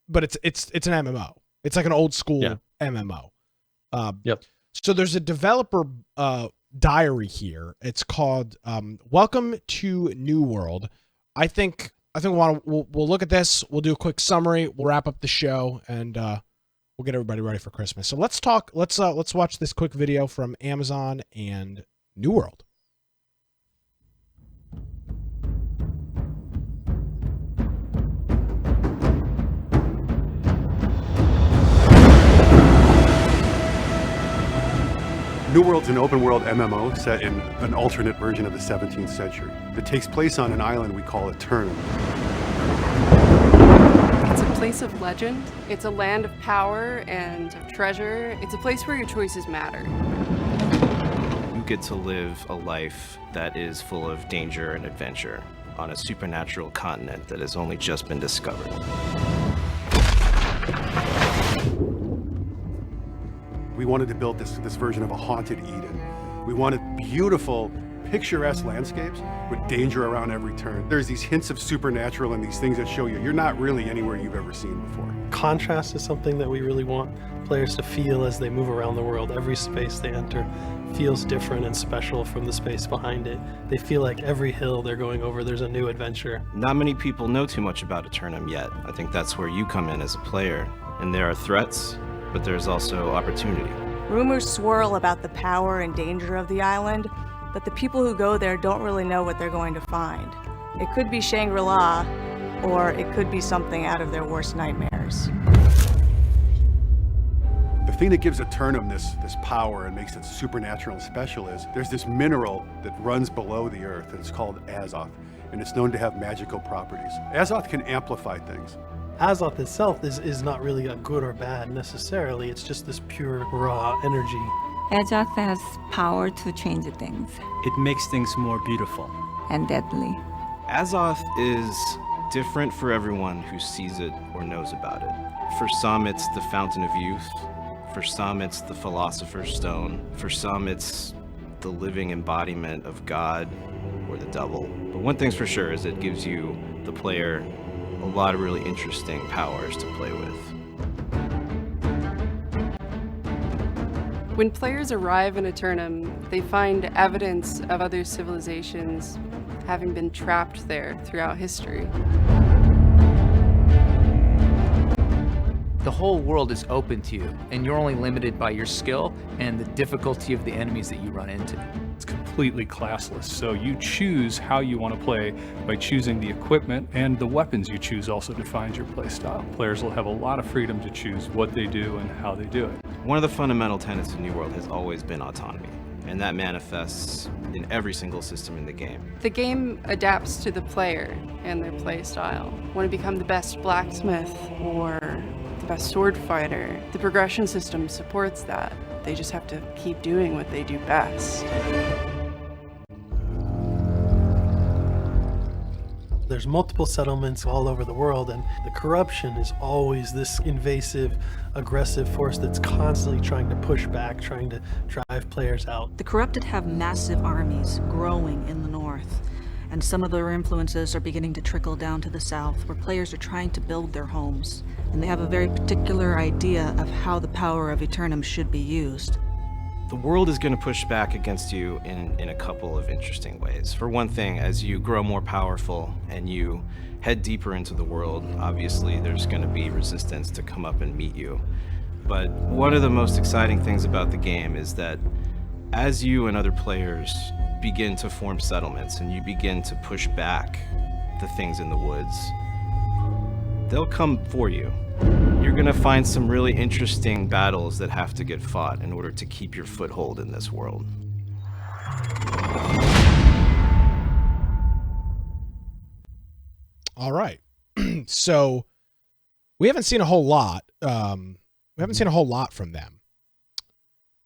but it's an MMO. It's like an old school MMO. So there's a developer diary here. It's called Welcome to New World. I think we'll look at this. We'll do a quick summary. We'll wrap up the show, and we'll get everybody ready for Christmas. So let's watch this quick video from Amazon and New World. New World's an open-world MMO set in an alternate version of the 17th century. It takes place on an island we call Eternum. It's a place of legend. It's a land of power and of treasure. It's a place where your choices matter. You get to live a life that is full of danger and adventure on a supernatural continent that has only just been discovered. We wanted to build this version of a haunted Eden. We wanted beautiful, picturesque landscapes with danger around every turn. There's these hints of supernatural and these things that show you're not really anywhere you've ever seen before. Contrast is something that we really want players to feel as they move around the world. Every space they enter feels different and special from the space behind it. They feel like every hill they're going over, there's a new adventure. Not many people know too much about Eternum yet. I think that's where you come in as a player. And there are threats, but there's also opportunity. Rumors swirl about the power and danger of the island, but the people who go there don't really know what they're going to find. It could be Shangri-La, or it could be something out of their worst nightmares. The thing that gives Eternum this power and makes it supernatural and special is there's this mineral that runs below the earth, and it's called Azoth, and it's known to have magical properties. Azoth can amplify things. Azoth itself is not really a good or bad necessarily, it's just this pure, raw energy. Azoth has power to change things. It makes things more beautiful. And deadly. Azoth is different for everyone who sees it or knows about it. For some, it's the Fountain of Youth. For some, it's the Philosopher's Stone. For some, it's the living embodiment of God or the devil. But one thing's for sure is it gives you, the player, a lot of really interesting powers to play with. When players arrive in Eternum, they find evidence of other civilizations having been trapped there throughout history. The whole world is open to you, and you're only limited by your skill and the difficulty of the enemies that you run into. It's completely classless, so you choose how you want to play by choosing the equipment, and the weapons you choose also defines your play style. Players will have a lot of freedom to choose what they do and how they do it. One of the fundamental tenets of New World has always been autonomy, and that manifests in every single system in the game. The game adapts to the player and their play style. Want to become the best blacksmith or the best sword fighter? The progression system supports that. They just have to keep doing what they do best. There's multiple settlements all over the world, and the corruption is always this invasive, aggressive force that's constantly trying to push back, trying to drive players out. The corrupted have massive armies growing in the north, and some of their influences are beginning to trickle down to the south, where players are trying to build their homes. And they have a very particular idea of how the power of Eternum should be used. The world is going to push back against you in a couple of interesting ways. For one thing, as you grow more powerful and you head deeper into the world, obviously there's going to be resistance to come up and meet you. But one of the most exciting things about the game is that as you and other players begin to form settlements and you begin to push back the things in the woods, they'll come for you. You're going to find some really interesting battles that have to get fought in order to keep your foothold in this world. All right. So we haven't seen a whole lot. We haven't seen a whole lot from them.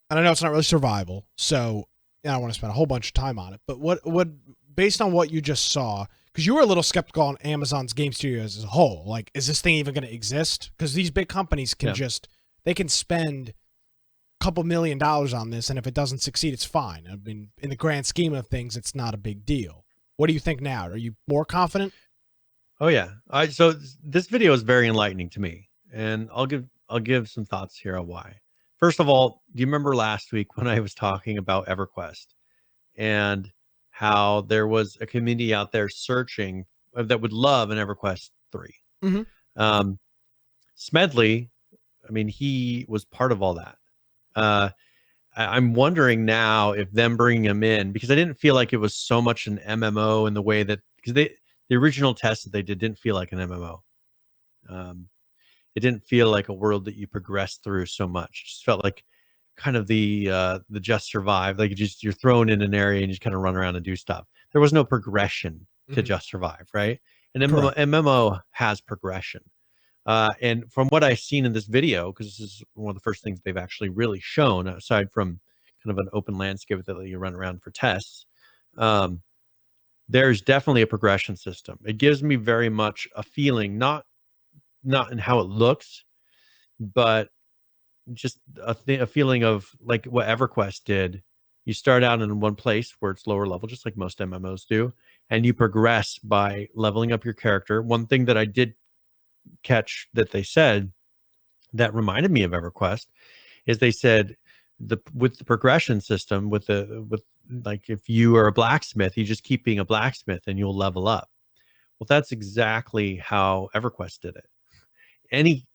And I know it's not really survival, so I don't want to spend a whole bunch of time on it. But what based on what you just saw, because you were a little skeptical on Amazon's game studios as a whole, like, is this thing even going to exist? Because these big companies can they can spend a couple $1 million on this, and if it doesn't succeed, it's fine. I mean, in the grand scheme of things, it's not a big deal. What do you think now? Are you more confident? Oh yeah. So this video is very enlightening to me, and I'll give some thoughts here on why. First of all, do you remember last week when I was talking about EverQuest and how there was a community out there searching that would love an EverQuest 3? Mm-hmm. Smedley, I mean, he was part of all that. I'm wondering now if them bringing him in, because I didn't feel like it was so much an MMO in the way that, because the original test that they didn't feel like an MMO. It didn't feel like a world that you progressed through so much. It just felt like kind of the just survive. Like you're thrown in an area and you just kind of run around and do stuff. There was no progression to just survive, right? And MMO has progression. And from what I've seen in this video, because this is one of the first things they've actually really shown, aside from kind of an open landscape that you run around for tests, there's definitely a progression system. It gives me very much a feeling, not in how it looks, but just a feeling of like what EverQuest did. You start out in one place where it's lower level, just like most MMOs do, and you progress by leveling up your character. One thing that I did catch that they said that reminded me of EverQuest is they said with the progression system, with like if you are a blacksmith, you just keep being a blacksmith and you'll level up. Well, that's exactly how EverQuest did it.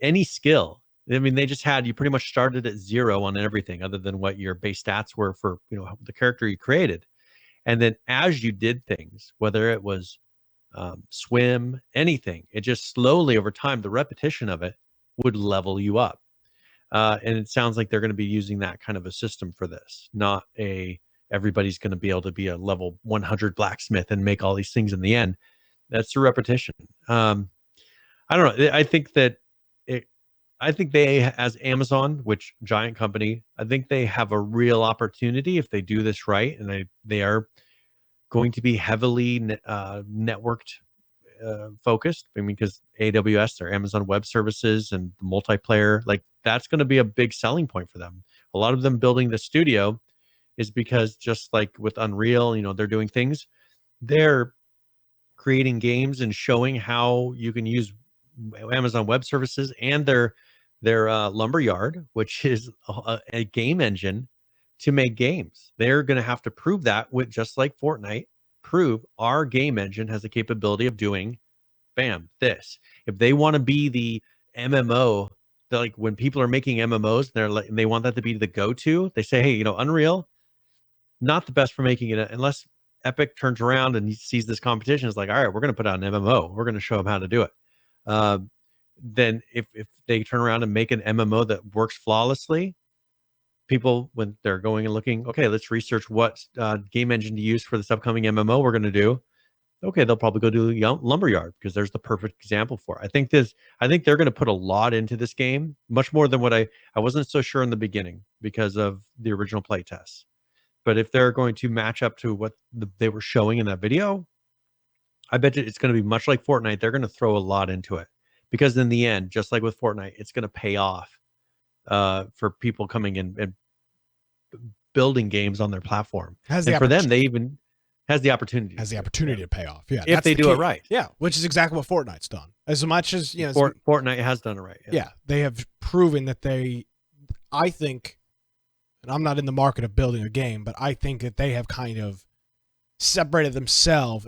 Any skill. I mean, they just had, you pretty much started at 0 on everything other than what your base stats were for, the character you created. And then as you did things, whether it was swim, anything, it just slowly over time, the repetition of it would level you up. And it sounds like they're going to be using that kind of a system for this, not everybody's going to be able to be a level 100 blacksmith and make all these things in the end. That's the repetition. I don't know. I think they, as Amazon, which giant company, I think they have a real opportunity if they do this right, and they are going to be heavily networked focused. I mean, because AWS, their Amazon Web Services, and the multiplayer, like that's going to be a big selling point for them. A lot of them building the studio is because just like with Unreal, they're doing things. They're creating games and showing how you can use Amazon Web Services and their Lumberyard, which is a game engine to make games. They're going to have to prove that with, just like Fortnite, prove our game engine has the capability of doing, bam, this. If they want to be the MMO, like when people are making MMOs, and they want that to be the go-to, they say, hey, Unreal, not the best for making it, unless Epic turns around and he sees this competition, is like, all right, we're going to put out an MMO. We're going to show them how to do it. Then if they turn around and make an MMO that works flawlessly, people, when they're going and looking, okay, let's research what game engine to use for this upcoming MMO we're going to do. Okay, they'll probably go do Lumberyard because there's the perfect example for it. I think they're going to put a lot into this game, much more than what I wasn't so sure in the beginning because of the original play tests. But if they're going to match up to what they were showing in that video, I bet you it's going to be much like Fortnite. They're going to throw a lot into it because in the end, just like with Fortnite, it's going to pay off for people coming in and building games on their platform. And for them, they even has the opportunity to pay off. Yeah, if they do it right. Yeah, which is exactly what Fortnite's done. As much as Fortnite has done it right. Yeah, they have proven that I think and I'm not in the market of building a game, but I think that they have kind of separated themselves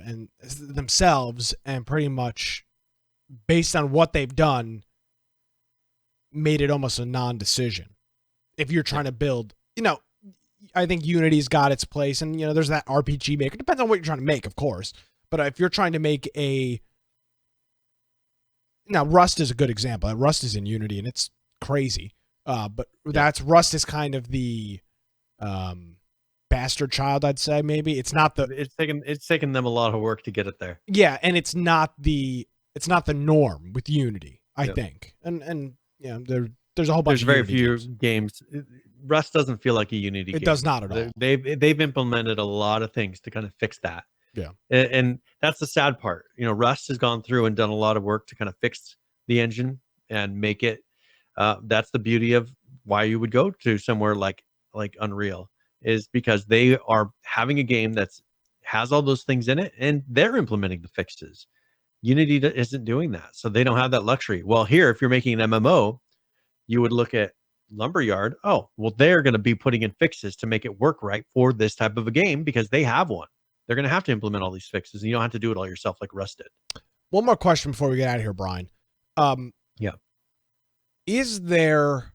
and pretty much based on what they've done made it almost a non-decision. If you're trying to build, I think Unity's got its place, and there's that RPG maker. It depends on what you're trying to make, of course. But if you're trying to make now Rust is a good example. Rust is in Unity and it's crazy. But Rust is kind of the bastard child, I'd say. Maybe it's not the. It's taken them a lot of work to get it there. Yeah, and it's not the norm with Unity, I think. And there's a whole bunch. There's very few games. Rust doesn't feel like a Unity game. It does not at all. They've implemented a lot of things to kind of fix that. Yeah. And that's the sad part. Rust has gone through and done a lot of work to kind of fix the engine and make it. That's the beauty of why you would go to somewhere like Unreal, is because they are having a game that's has all those things in it and they're implementing the fixes. Unity isn't doing that, so they don't have that luxury. Well, here, if you're making an MMO, you would look at Lumberyard. Oh, well, they're going to be putting in fixes to make it work right for this type of a game because they have one. They're going to have to implement all these fixes, and you don't have to do it all yourself like Rust did. One more question before we get out of here, Brian. Yeah. Is there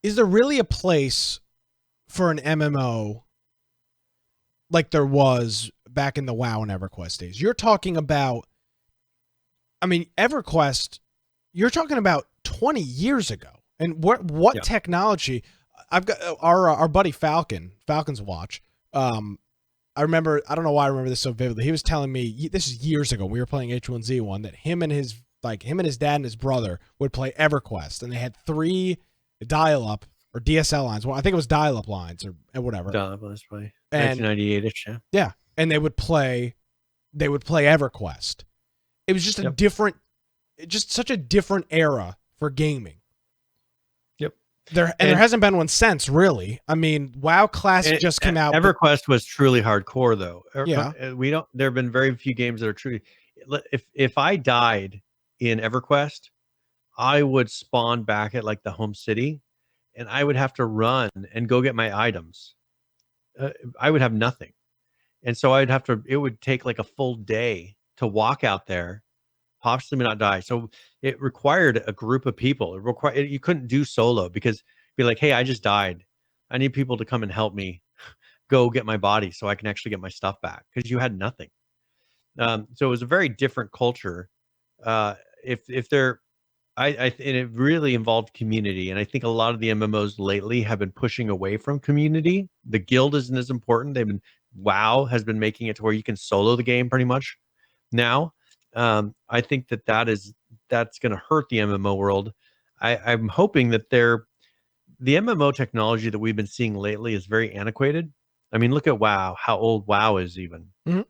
really a place for an MMO like there was back in the WoW and EverQuest days? You're talking about, EverQuest, you're talking about 20 years ago. And what technology? I've got our buddy Falcon's Watch. I remember, I don't know why I remember this so vividly. He was telling me, this is years ago, we were playing H1Z1, that him and his dad and his brother would play EverQuest, and they had 3 dial-up or DSL lines. Well, I think it was dial-up lines or whatever. Dial-up lines, probably 1998-ish, yeah. Yeah, and they would play EverQuest. It was just just such a different era for gaming. Yep. There hasn't been one since, really. WoW Classic just came out. EverQuest was truly hardcore, though. Yeah. There have been very few games that are truly. If I died in EverQuest, I would spawn back at like the home city, and I would have to run and go get my items. I would have nothing, and so it would take like a full day to walk out there, possibly not die. So it required a group of people. You couldn't do solo because be like, hey, I just died. I need people to come and help me go get my body so I can actually get my stuff back, because you had nothing. So it was a very different culture. And it really involved community. And I think a lot of the MMOs lately have been pushing away from community. The guild isn't as important. WoW has been making it to where you can solo the game pretty much now. I think that's going to hurt the MMO world. I'm hoping that the MMO technology that we've been seeing lately is very antiquated. Look at WoW, how old WoW is even. Mm-hmm.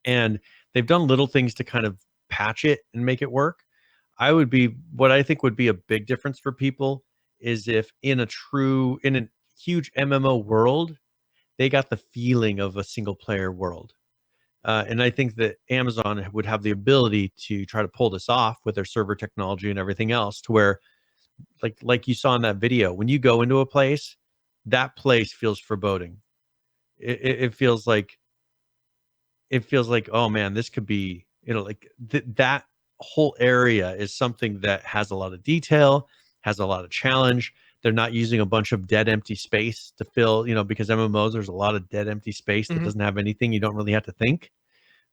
And they've done little things to kind of patch it and make it work. What I think would be a big difference for people is if in a huge MMO world, they got the feeling of a single player world. And I think that Amazon would have the ability to try to pull this off with their server technology and everything else, to where like you saw in that video, when you go into a place, that place feels foreboding. It feels like, oh man, this could be, that whole area is something that has a lot of detail, has a lot of challenge. They're not using a bunch of dead empty space to fill, because MMOs, there's a lot of dead empty space that doesn't have anything. You don't really have to think.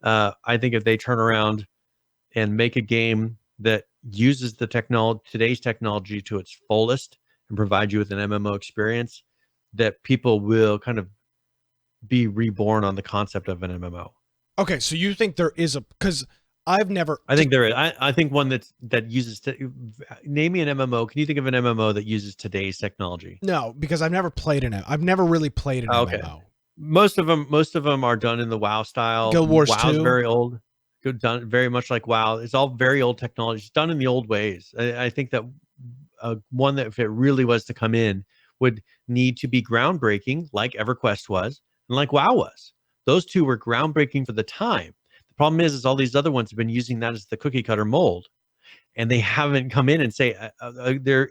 I think if they turn around and make a game that uses today's technology to its fullest and provide you with an MMO experience, that people will kind of be reborn on the concept of an MMO. Okay, so you think there is because I've never. I think there is. I think one that uses. Name me an MMO. Can you think of an MMO that uses today's technology? No, because I've never played in it. I've never really played an MMO. Most of them are done in the WoW style. Guild Wars 2. WoW's very old. Done very much like WoW. It's all very old technology. It's done in the old ways. I think that one that, if it really was to come in, would need to be groundbreaking, like EverQuest was, and like WoW was. Those two were groundbreaking for the time. The problem is all these other ones have been using that as the cookie cutter mold, and they haven't come in and say there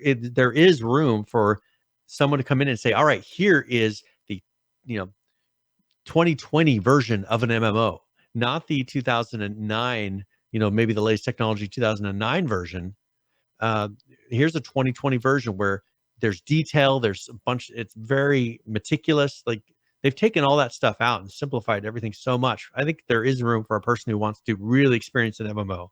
is room for someone to come in and say, all right, here is the 2020 version of an MMO, not the 2009, maybe the latest technology 2009 version. Here's a 2020 version where there's detail, there's a bunch, it's very meticulous. Like, they've taken all that stuff out and simplified everything so much. I think there is room for a person who wants to really experience an MMO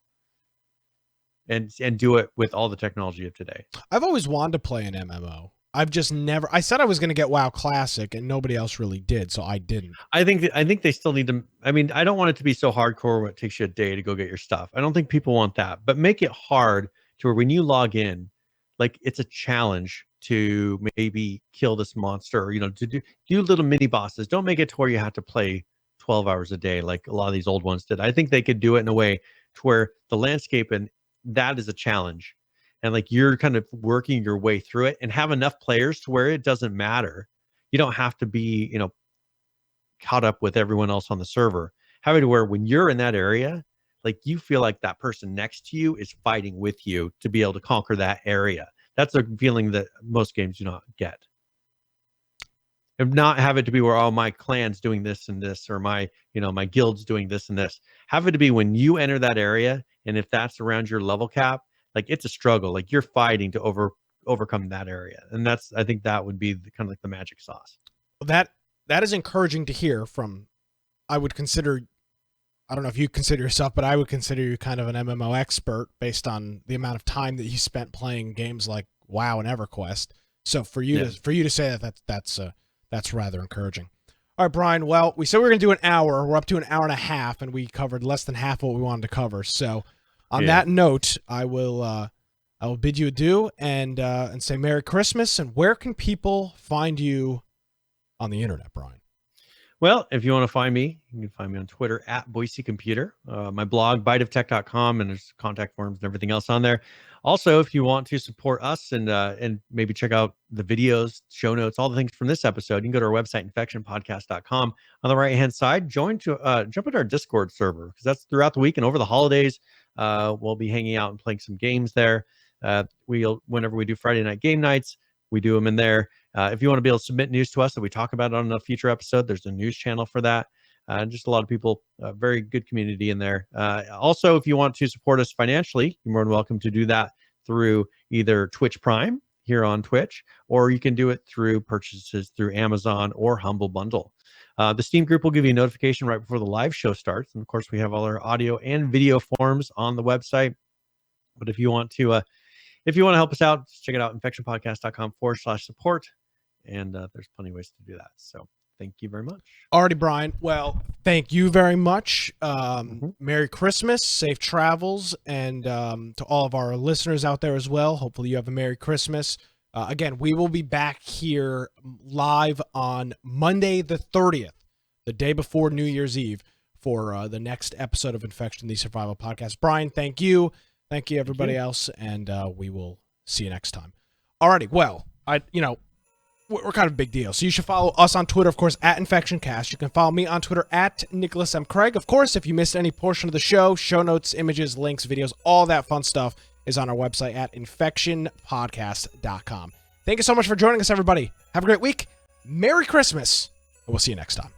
and do it with all the technology of today. I've always wanted to play an MMO. I've just never. I said I was going to get WoW Classic, and nobody else really did, so I didn't. I think they still need to. I mean, I don't want it to be so hardcore where it takes you a day to go get your stuff. I don't think people want that, but make it hard to where when you log in, like, it's a challenge to maybe kill this monster, or, to do little mini bosses. Don't make it to where you have to play 12 hours a day like a lot of these old ones did. I think they could do it in a way to where the landscape, and that is a challenge. And like, you're kind of working your way through it and have enough players to where it doesn't matter. You don't have to be, caught up with everyone else on the server. Have it to where when you're in that area, like, you feel like that person next to you is fighting with you to be able to conquer that area. That's a feeling that most games do not get. And not have it to be where, oh, my clan's doing this and this, or my guild's doing this and this. Have it to be when you enter that area, and if that's around your level cap, like, it's a struggle. Like, you're fighting to overcome that area. And I think that would be kind of like the magic sauce. That is encouraging to hear from, I would consider, I don't know if you consider yourself, but I would consider you kind of an MMO expert based on the amount of time that you spent playing games like WoW and EverQuest. So for you to say that's rather encouraging. All right, Brian. Well, we said we were going to do an hour. We're up to an hour and a half, and we covered less than half of what we wanted to cover. So on that note, I will bid you adieu and say Merry Christmas. And where can people find you on the internet, Brian? Well, if you want to find me, you can find me on Twitter at Boise Computer, my blog, biteoftech.com, and there's contact forms and everything else on there. Also, if you want to support us and maybe check out the videos, show notes, all the things from this episode, you can go to our website, infectionpodcast.com. On the right-hand side, jump into our Discord server, because that's throughout the week and over the holidays. We'll be hanging out and playing some games there. Whenever we do Friday night game nights, we do them in there. If you want to be able to submit news to us that we talk about on a future episode, there's a news channel for that. Just a lot of people, very good community in there. Also, if you want to support us financially, you're more than welcome to do that through either Twitch Prime here on Twitch, or you can do it through purchases through Amazon or Humble Bundle. The Steam group will give you a notification right before the live show starts. And of course, we have all our audio and video forms on the website. But if you want to help us out, just check it out, infectionpodcast.com/support. And there's plenty of ways to do that. So thank you very much. Alrighty, Brian. Well, thank you very much. Merry Christmas, safe travels, and to all of our listeners out there as well, hopefully you have a Merry Christmas. Again, we will be back here live on Monday the 30th, the day before New Year's Eve, for the next episode of Infection, the Survival Podcast. Brian, thank you. Thank you, everybody else, and we will see you next time. Alrighty, well, we're kind of a big deal, so you should follow us on Twitter, of course, at InfectionCast. You can follow me on Twitter at Nicholas M. Craig. Of course, if you missed any portion of the show, show notes, images, links, videos, all that fun stuff is on our website at infectionpodcast.com. Thank you so much for joining us, everybody. Have a great week. Merry Christmas, and we'll see you next time.